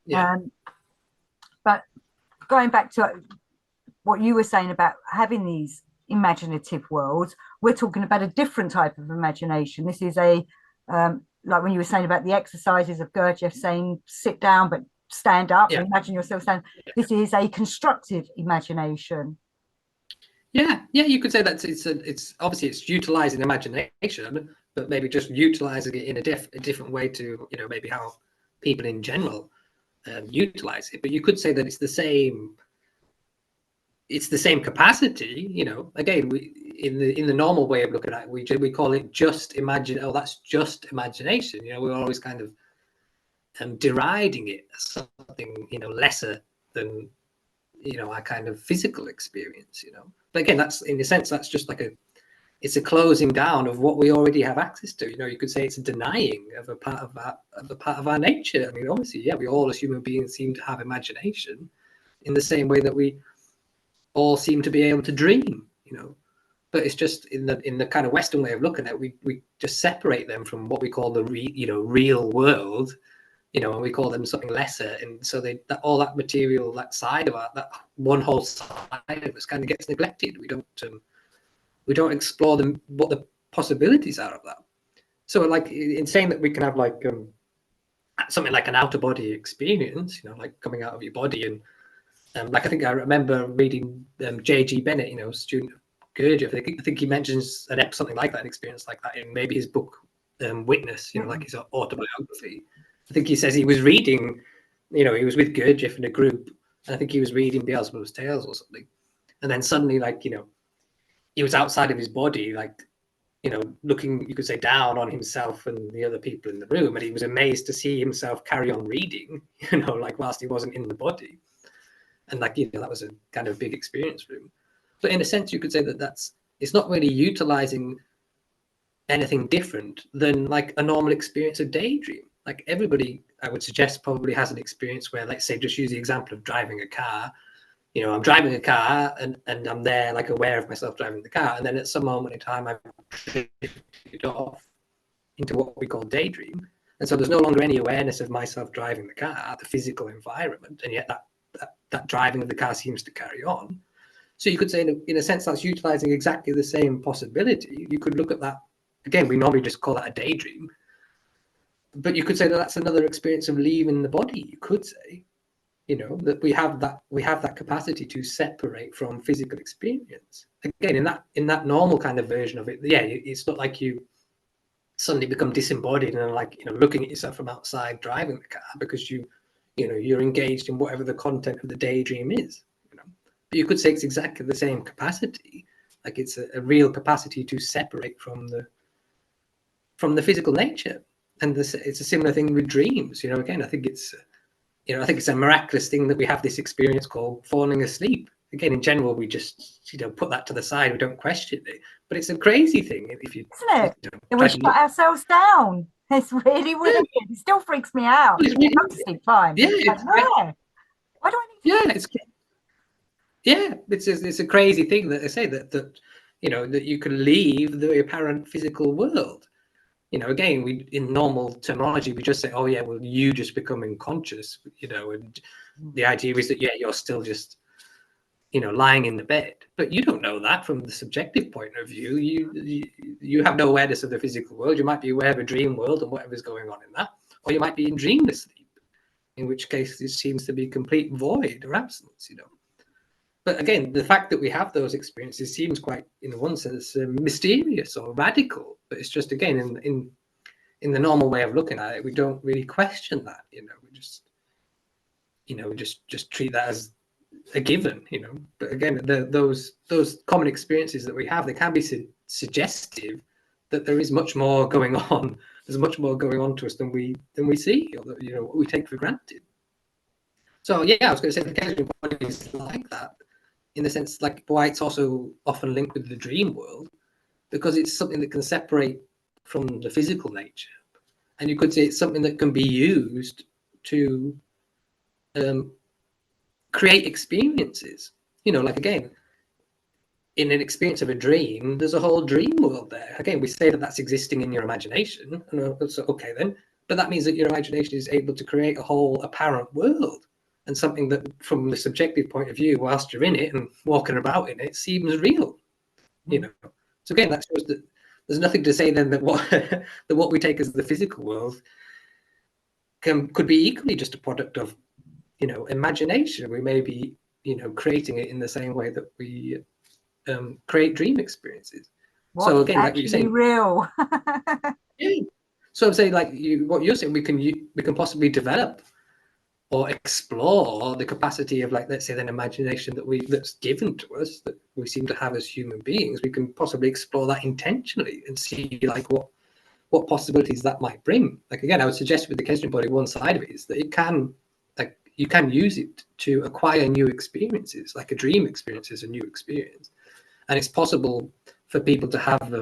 Yeah. But going back to what you were saying about having these imaginative worlds. We're talking about a different type of imagination. This is a like when you were saying about the exercises of Gurdjieff saying sit down but stand up, Yeah. imagine yourself stand. This is a constructive imagination. Yeah, you could say that it's obviously it's utilizing imagination, but maybe just utilizing it in a different way to, you know, maybe how people in general utilize it. But you could say that it's the same capacity, you know. Again, we in the normal way of looking at it, we call it just imagine. Oh, that's just imagination. You know, we're always kind of deriding it as something, you know, lesser than, you know, our kind of physical experience, you know. But again, that's in a sense that's just like it's a closing down of what we already have access to. You know, you could say it's a denying of a part of our nature. I mean, obviously, yeah, we all as human beings seem to have imagination in the same way that we all seem to be able to dream, you know. But it's just in the kind of Western way of looking at it, we just separate them from what we call the real world, you know, and we call them something lesser. And so all that material, that side of that one whole side of us kind of gets neglected. We don't explore what the possibilities are of that. So like in saying that we can have like something like an outer body experience, you know, like coming out of your body, and like I think I remember reading J.G. Bennett, you know, student of Gurdjieff. I think he mentions something like that, an experience like that in maybe his book Witness, you know, like his autobiography. I think he says he was reading, you know, he was with Gurdjieff in a group, and I think he was reading Beelzebub's Tales or something, and then suddenly, like, you know, he was outside of his body, like, you know, looking, you could say, down on himself and the other people in the room, and he was amazed to see himself carry on reading, you know, like whilst he wasn't in the body. And like, you know, that was a kind of big experience for him. But in a sense, you could say that it's not really utilizing anything different than like a normal experience of daydream. Like everybody, I would suggest, probably has an experience where, let's say, just use the example of driving a car. You know, I'm driving a car and I'm there, like, aware of myself driving the car. And then at some moment in time, I've drifted off into what we call daydream. And so there's no longer any awareness of myself driving the car, the physical environment. And yet that driving of the car seems to carry on. So you could say, in a sense, that's utilizing exactly the same possibility. You could look at that. Again, we normally just call that a daydream. But you could say that that's another experience of leaving the body, you could say. You know, that we have that capacity to separate from physical experience. Again, in that normal kind of version of it, yeah, it's not like you suddenly become disembodied and like, you know, looking at yourself from outside driving the car, because you're engaged in whatever the content of the daydream is. You know, but you could say it's exactly the same capacity. Like it's a real capacity to separate from the physical nature. And it's a similar thing with dreams. You know, again, I think it's a miraculous thing that we have this experience called falling asleep. Again, in general, we just, you know, put that to the side. We don't question it. But it's a crazy thing if you, Isn't it? you know, And we shut ourselves down. It's really weird. It still freaks me out. It's really, I'm sleep fine. yeah, Like, where? Why do I need to? it's a crazy thing that I say that you know, that you can leave the apparent physical world. You know, again, we in normal terminology we just say, oh yeah, well, you just becoming conscious, you know, and the idea is that, yeah, you're still just, you know, lying in the bed, but you don't know that from the subjective point of view. You have no awareness of the physical world. You might be aware of a dream world and whatever's going on in that, or you might be in dreamless sleep, in which case it seems to be complete void or absence, you know. But again, the fact that we have those experiences seems quite, in one sense, mysterious or radical. But it's just, again, in the normal way of looking at it, we don't really question that. You know, we just, you know, just treat that as a given. You know, but again, those common experiences that we have, they can be suggestive that there is much more going on. There's much more going on to us than we see, or that, you know, what we take for granted. So yeah, I was going to say the occasional body is like that, in the sense, like, why it's also often linked with the dream world, because it's something that can separate from the physical nature. And you could say it's something that can be used to create experiences. You know, like, again, in an experience of a dream, there's a whole dream world there. Again, we say that that's existing in your imagination. So, okay, then. But that means that your imagination is able to create a whole apparent world. And something that, from the subjective point of view, whilst you're in it and walking about in it, seems real. you know. So again, that shows that there's nothing to say then that what that what we take as the physical world could be equally just a product of, you know, imagination. We may be, you know, creating it in the same way that we create dream experiences. So What's again, like you're actually saying, real? yeah. So I'm saying, like what you're saying, we can possibly develop or explore the capacity of, like, let's say, an imagination that's given to us, that we seem to have as human beings. We can possibly explore that intentionally and see, like, what possibilities that might bring. Like, again, I would suggest with the Keston body, one side of it is that it can, like, you can use it to acquire new experiences. Like a dream experience is a new experience, and it's possible for people to have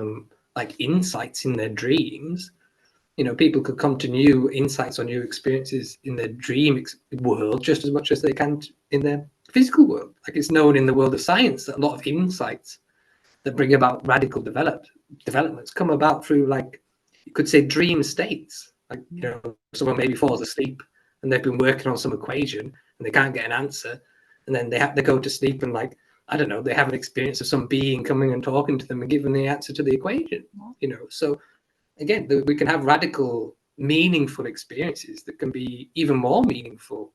like insights in their dreams. You know, people could come to new insights or new experiences in their dream world just as much as they can in their physical world. Like, it's known in the world of science that a lot of insights that bring about radical developments come about through, like, you could say, dream states. Like, you know, someone maybe falls asleep and they've been working on some equation and they can't get an answer, and then they have to go to sleep and, like, I don't know, they have an experience of some being coming and talking to them and giving the answer to the equation. You know, so again, we can have radical, meaningful experiences that can be even more meaningful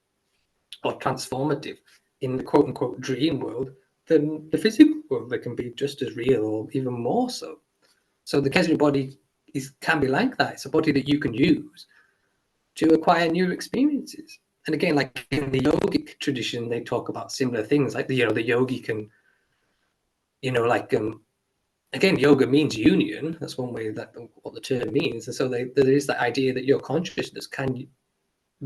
or transformative in the quote unquote dream world than the physical world. They can be just as real or even more so. So the Kesri body can be like that. It's a body that you can use to acquire new experiences. And again, like in the yogic tradition, they talk about similar things. Like the yogi can, like again, yoga means union. That's one way that what the term means. And so there is that idea that your consciousness can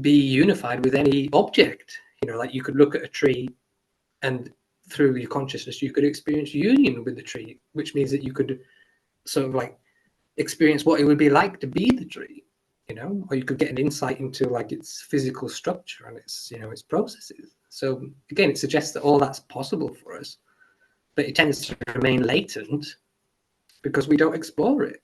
be unified with any object. Like you could look at a tree, and through your consciousness, you could experience union with the tree, which means that you could sort of like experience what it would be like to be the tree, or you could get an insight into like its physical structure and its processes. So again, it suggests that all that's possible for us, but it tends to remain latent because we don't explore it.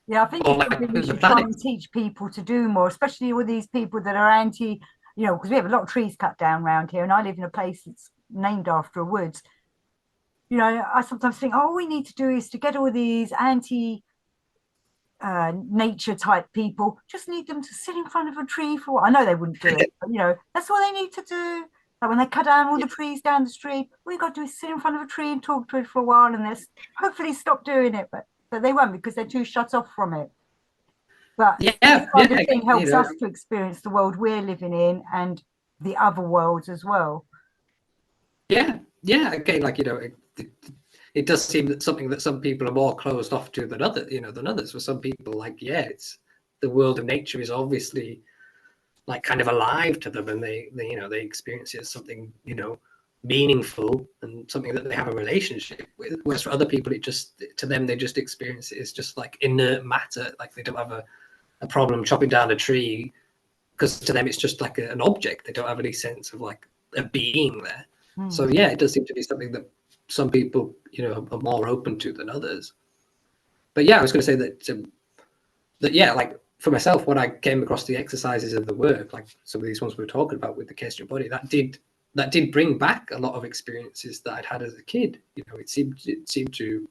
Yeah, I think it's something we should try and teach people to do more, especially all these people that are anti, because we have a lot of trees cut down around here, and I live in a place that's named after a woods. I sometimes think, all we need to do is to get all these anti nature type people, just need them to sit in front of a tree for I know they wouldn't do it, but that's all they need to do. Like when they cut down all the trees down the street, all you got to do is sit in front of a tree and talk to it for a while, and they'll hopefully stop doing it, but they won't, because they're too shut off from it. But this kind of thing helps us to experience the world we're living in and the other worlds as well. Yeah. Again, like it does seem that something that some people are more closed off to than others. For some people, like, it's the world of nature is obviously like kind of alive to them, and they experience it as something meaningful and something that they have a relationship with. Whereas for other people, they just experience it as just like inert matter, like they don't have a problem chopping down a tree, because to them it's just like an object. They don't have any sense of like a being there. So it does seem to be something that some people are more open to than others. But I was going to say that like for myself, when I came across the exercises of the work, like some of these ones we were talking about with the Keston body, that did bring back a lot of experiences that I'd had as a kid. It seemed to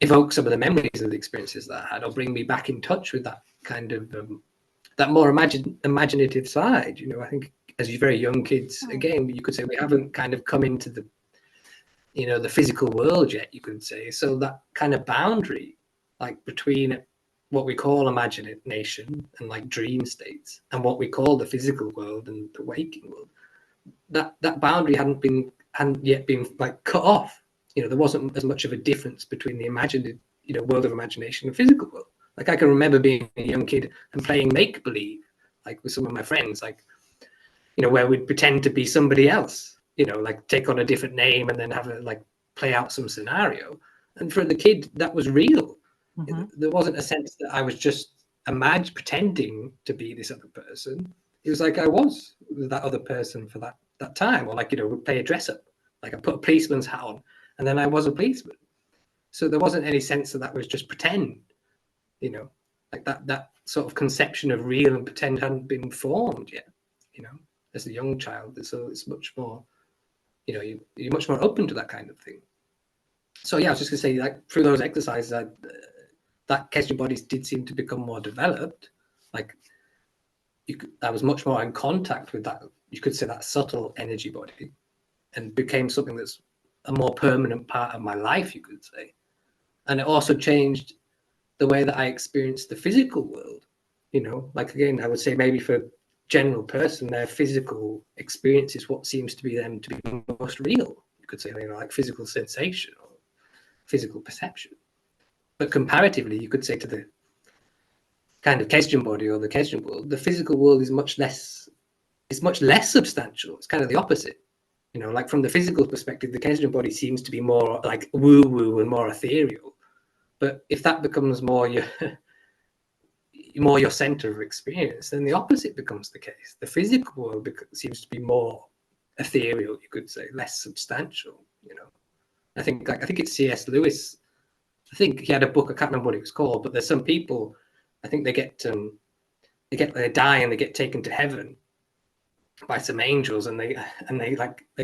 evoke some of the memories of the experiences that I had, or bring me back in touch with that kind of that more imaginative side. I think as very young kids, again, you could say we haven't kind of come into the the physical world yet, you could say. So that kind of boundary, like between what we call imagination and like dream states and what we call the physical world and the waking world, that boundary hadn't yet been like cut off. There wasn't as much of a difference between the imagined world of imagination and physical world. Like I can remember being a young kid and playing make believe, like with some of my friends, like where we'd pretend to be somebody else, like take on a different name and then have like play out some scenario. And for the kid, that was real. There wasn't a sense that I was just pretending to be this other person. It was like I was that other person for that time. Or like, we'd play a dress up. Like I put a policeman's hat on and then I was a policeman. So there wasn't any sense that was just pretend, like that sort of conception of real and pretend hadn't been formed yet, as a young child. So it's much more, you're much more open to that kind of thing. So yeah, I was just gonna say, like through those exercises, that Keshe bodies did seem to become more developed. Like I was much more in contact with that. You could say that subtle energy body, and became something that's a more permanent part of my life. You could say, and it also changed the way that I experienced the physical world. You know, like again, I would say maybe for general person, their physical experience is what seems to be them to be most real. You could say, you know, like physical sensation or physical perception. But comparatively, you could say to the kind of Keshe body or the Keshe world, the physical world is much less. It's much less substantial. It's kind of the opposite. You know, like from the physical perspective, the Keshe body seems to be more like woo-woo and more ethereal. But if that becomes more your center of experience, then the opposite becomes the case. The physical world seems to be more ethereal, you could say, less substantial. You know, I think it's C.S. Lewis. I think he had a book. I can't remember what it was called, but there's some people. I think they die and they get taken to heaven by some angels, and they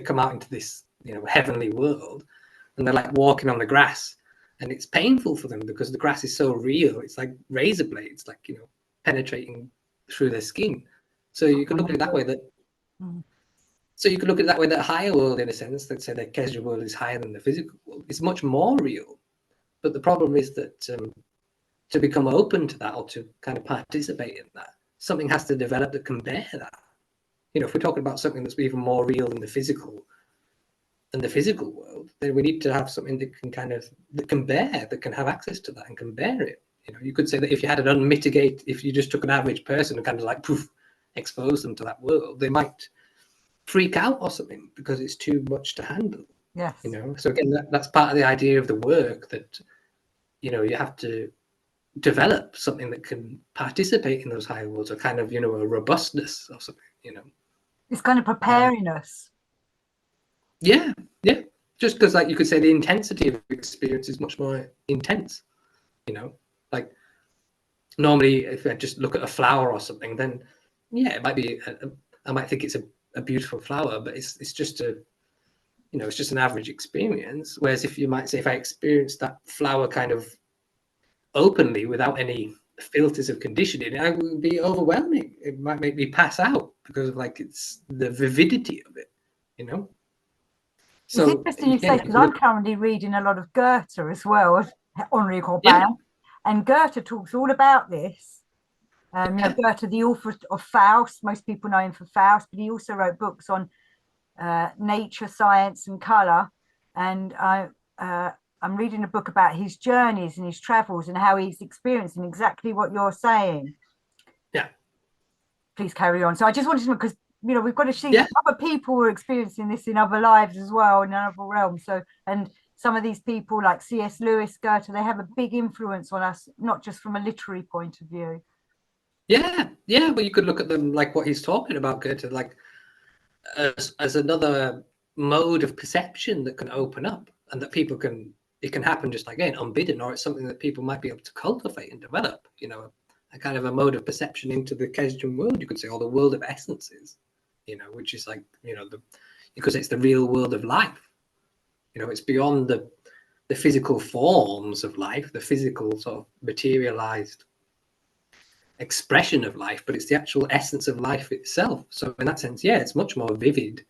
come out into this, you know, heavenly world, and they're like walking on the grass, and it's painful for them because the grass is so real. It's like razor blades, like, you know, penetrating through their skin. So you can look at it that way. So you could look at it that way, that higher world, in a sense, let's say the Keshe world is higher than the physical world. It's much more real. But the problem is that to become open to that, or to kind of participate in that, something has to develop that can bear that. You know, if we're talking about something that's even more real than the physical world, then we need to have something that can have access to that and can bear it. You know, you could say that if you had an unmitigated, if you just took an average person and kind of like poof, expose them to that world, they might freak out or something because it's too much to handle. Yes. You know, so again, that's part of the idea of the work, that, you know, you have to develop something that can participate in those higher worlds, or kind of, you know, a robustness or something, you know. It's kind of preparing us. Yeah. Just because, like, you could say the intensity of experience is much more intense, you know. Like normally, if I just look at a flower or something, then yeah, it might be. I might think it's a beautiful flower, but it's just a, you know, it's just an average experience. Whereas if you might say, if I experienced that flower kind of openly without any filters of conditioning, it would be overwhelming. It might make me pass out because of, like, it's the vividity of it, you know. It's interesting you say, because I'm currently reading a lot of Goethe as well, Henri Corbin, and Goethe talks all about this. You know, Goethe, the author of Faust, most people know him for Faust, but he also wrote books on nature, science, and color. And I'm reading a book about his journeys and his travels and how he's experiencing exactly what you're saying. Yeah. Please carry on. So I just wanted to know, because, you know, we've got to see other people who are experiencing this in other lives as well, in other realms. So, and some of these people like C.S. Lewis, Goethe, they have a big influence on us, not just from a literary point of view. Yeah. Well, you could look at them like what he's talking about, Goethe, like as another mode of perception that can open up, and that people can, it can happen just like, again, unbidden, or it's something that people might be able to cultivate and develop, you know, a kind of a mode of perception into the Keshe world, you could say, or the world of essences, you know, which is like, you know, because it's the real world of life. You know, it's beyond the physical forms of life, the physical sort of materialized expression of life, but it's the actual essence of life itself. So in that sense, yeah, it's much more vivid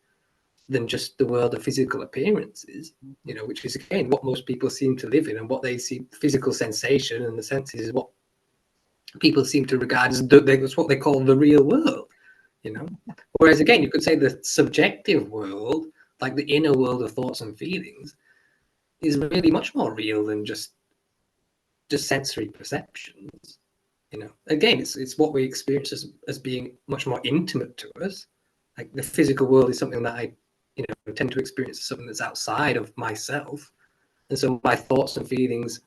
than just the world of physical appearances, you know, which is again what most people seem to live in, and what they see, physical sensation and the senses, is what people seem to regard as what they call the real world, you know. Whereas again, you could say the subjective world, like the inner world of thoughts and feelings, is really much more real than just sensory perceptions. You know, again, it's what we experience as being much more intimate to us. Like the physical world is something that I, you know, tend to experience as something that's outside of myself, and so my thoughts and feelings,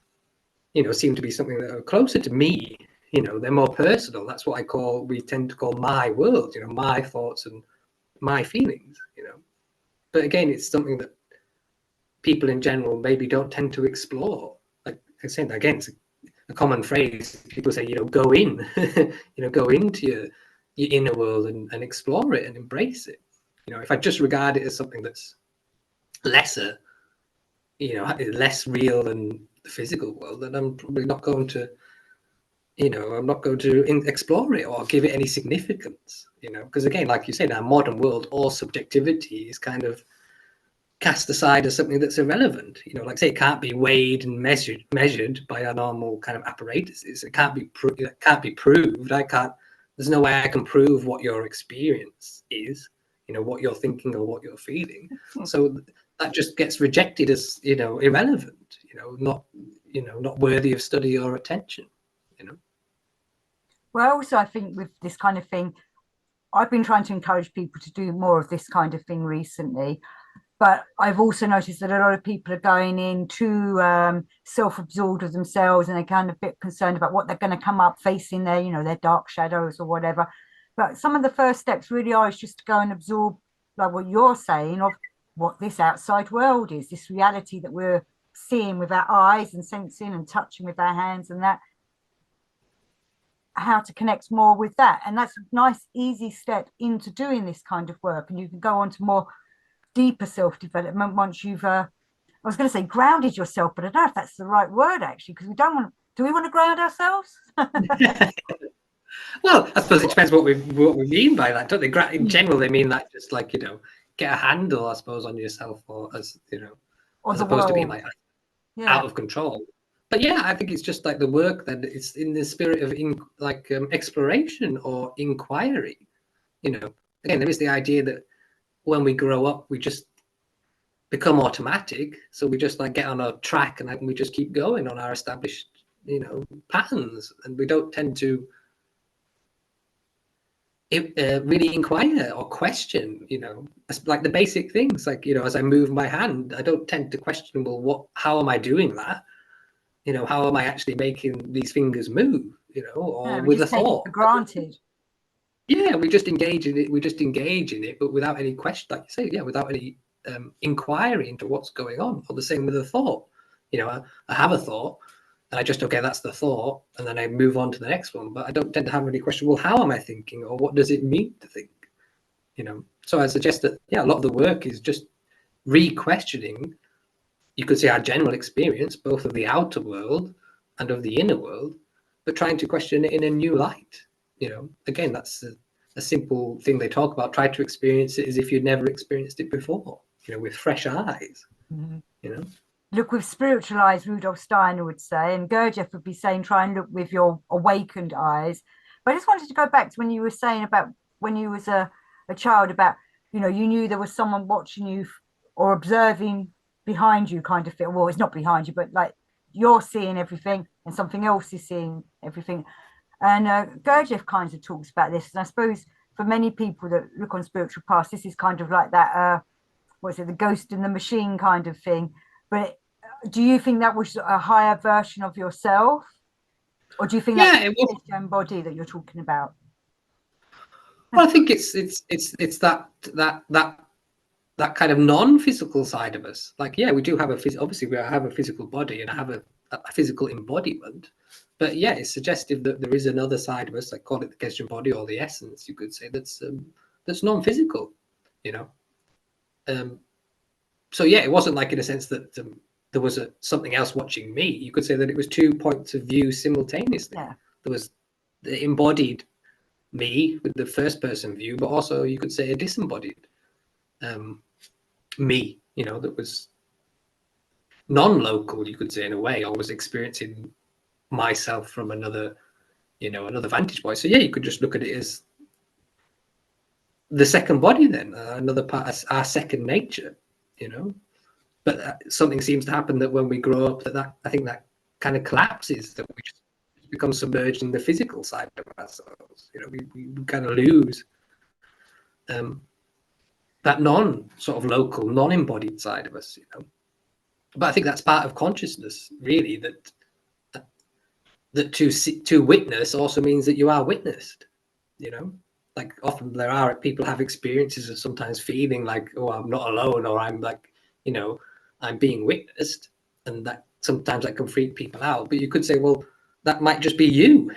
you know, seem to be something that are closer to me. You know, they're more personal. That's what we tend to call my world. You know, my thoughts and my feelings. You know, but again, it's something that people in general maybe don't tend to explore. Like I said, again, it's a common phrase. People say, you know, go in, you know, go into your inner world and explore it and embrace it. You know, if I just regard it as something that's lesser, you know, less real than the physical world, then I'm probably not going to, you know, I'm not going to explore it or give it any significance, you know, because again, like you say, in our modern world, all subjectivity is kind of cast aside as something that's irrelevant. You know, like say, it can't be weighed and measured by our normal kind of apparatuses. It can't be it can't be proved. I can't. There's no way I can prove what your experience is. You know, what you're thinking or what you're feeling. So that just gets rejected as, you know, irrelevant. You know, not worthy of study or attention. You know. Well, also, I think with this kind of thing, I've been trying to encourage people to do more of this kind of thing recently. But I've also noticed that a lot of people are going in too self-absorbed with themselves, and they're kind of a bit concerned about what they're going to come up facing their, you know, their dark shadows or whatever. But some of the first steps really are is just to go and absorb, like what you're saying, of what this outside world is, this reality that we're seeing with our eyes and sensing and touching with our hands, and that how to connect more with that. And that's a nice, easy step into doing this kind of work. And you can go on to more deeper self-development once you've I was going to say grounded yourself, but I don't know if that's the right word actually, because we don't want, do we want to ground ourselves? Well, I suppose it depends what we mean by that, don't they? In general, they mean that just like, you know, get a handle, I suppose, on yourself, or as, you know, Or as the opposed to being world. like Yeah. out of control. But yeah, I think it's just like the work that it's in the spirit of exploration or inquiry. You know, again, there is the idea that when we grow up, we just become automatic. So we just like get on a track and we just keep going on our established, you know, patterns, and we don't tend to really inquire or question, you know, like the basic things, like, you know, as I move my hand, I don't tend to question, well, how am I doing that? You know, how am I actually making these fingers move, you know, or Yeah, we with a just take it thought? for granted. Yeah, we just engage in it. We just engage in it, but without any question, like you say, yeah, without any inquiry into what's going on. Or the same with a thought. You know, I have a thought, and I just, okay, that's the thought, and then I move on to the next one. But I don't tend to have any question. Well, how am I thinking, or what does it mean to think? You know, so I suggest that, yeah, a lot of the work is just re-questioning. You could say our general experience, both of the outer world and of the inner world, but trying to question it in a new light. You know, again, that's a simple thing they talk about. Try to experience it as if you'd never experienced it before, you know, with fresh eyes, you know. Look with spiritual eyes, Rudolf Steiner would say, and Gurdjieff would be saying, try and look with your awakened eyes. But I just wanted to go back to when you were saying about when you was a child, about, you know, you knew there was someone watching you or observing behind you kind of thing. Well, it's not behind you, but like you're seeing everything and something else is seeing everything. And Gurdjieff kind of talks about this. And I suppose for many people that look on spiritual paths, this is kind of like that, what's it, the ghost in the machine kind of thing. But do you think that was a higher version of yourself? Or do you think that's Yeah, it was. your own body that you're talking about? Well, I think it's that kind of non-physical side of us. Like, yeah, we do have obviously we have a physical body and I have a physical embodiment. But yeah, it's suggestive that there is another side of us, like call it the Geshen body or the essence, you could say, that's non-physical, you know. So yeah, it wasn't like in a sense that there was something else watching me. You could say that it was two points of view simultaneously. Yeah. There was the embodied me with the first person view, but also you could say a disembodied me, you know, that was non-local, you could say, in a way, or was experiencing myself from another, you know, another vantage point. So yeah, you could just look at it as the second body, then another part, our second nature, you know. But something seems to happen that when we grow up, that I think that kind of collapses, that we just become submerged in the physical side of ourselves. You know, we kind of lose that sort of local, non-embodied side of us, you know. But I think that's part of consciousness, really, that to witness also means that you are witnessed, you know. Like often there are people have experiences of sometimes feeling like, oh, I'm not alone, or I'm like, you know, I'm being witnessed, and that sometimes that can freak people out. But you could say, well, that might just be you.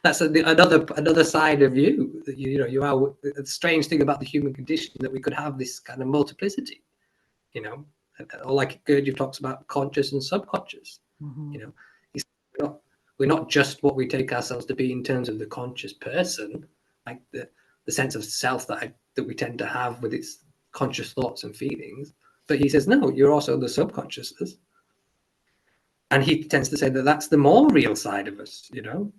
That's another side of you. That you know, you are. A strange thing about the human condition that we could have this kind of multiplicity, you know. Or like Gurdjieff talks about conscious and subconscious. Mm-hmm. You know, we're not just what we take ourselves to be in terms of the conscious person, like the sense of self that we tend to have with its conscious thoughts and feelings. But he says, no, you're also the subconsciousness. And he tends to say that that's the more real side of us, you know,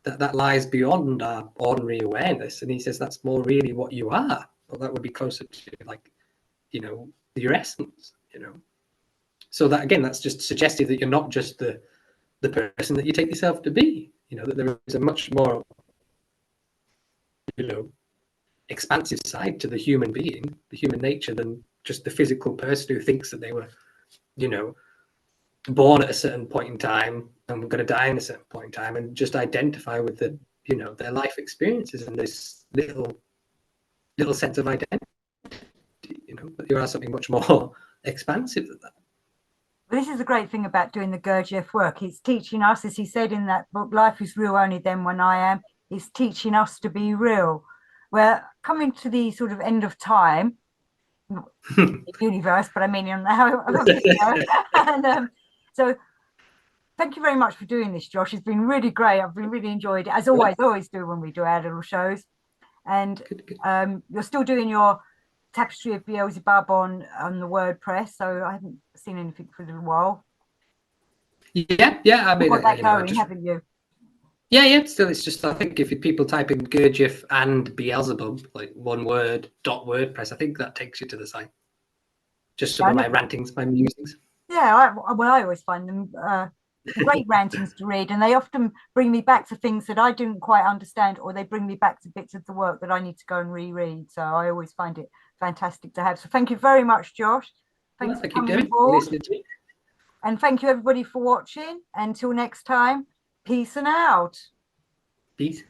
that lies beyond our ordinary awareness. And he says that's more really what you are. Well, that would be closer to, like, you know, your essence, you know. So that, again, that's just suggestive that you're not just the person that you take yourself to be, you know, that there is a much more, you know, expansive side to the human being, the human nature, than just the physical person who thinks that they were, you know, born at a certain point in time and we're going to die in a certain point in time, and just identify with the, you know, their life experiences and this little sense of identity, you know, that you are something much more expansive than that. This is a great thing about doing the Gurdjieff work. It's teaching us, as he said in that book, Life is Real Only Then When I Am. It's teaching us to be real. We're coming to the sort of end of time, the universe, but I mean on the and so thank you very much for doing this, Josh. It's been really great. I've been really enjoyed it, as always do when we do our little shows. And you're still doing your Tapestry of Beelzebub on the WordPress, so I haven't seen anything for a little while. Yeah. I mean, you've got that going, haven't you? Yeah. Still, it's just, I think if people type in Gurdjieff and Beelzebub, like one word, .wordpress, I think that takes you to the site. Just some of my rantings, my musings. Yeah, I always find them great rantings to read, and they often bring me back to things that I didn't quite understand, or they bring me back to bits of the work that I need to go and reread. So I always find it fantastic to have. So thank you very much, Josh. Thanks for coming on board. And thank you everybody for watching. Until next time, peace and out. Peace.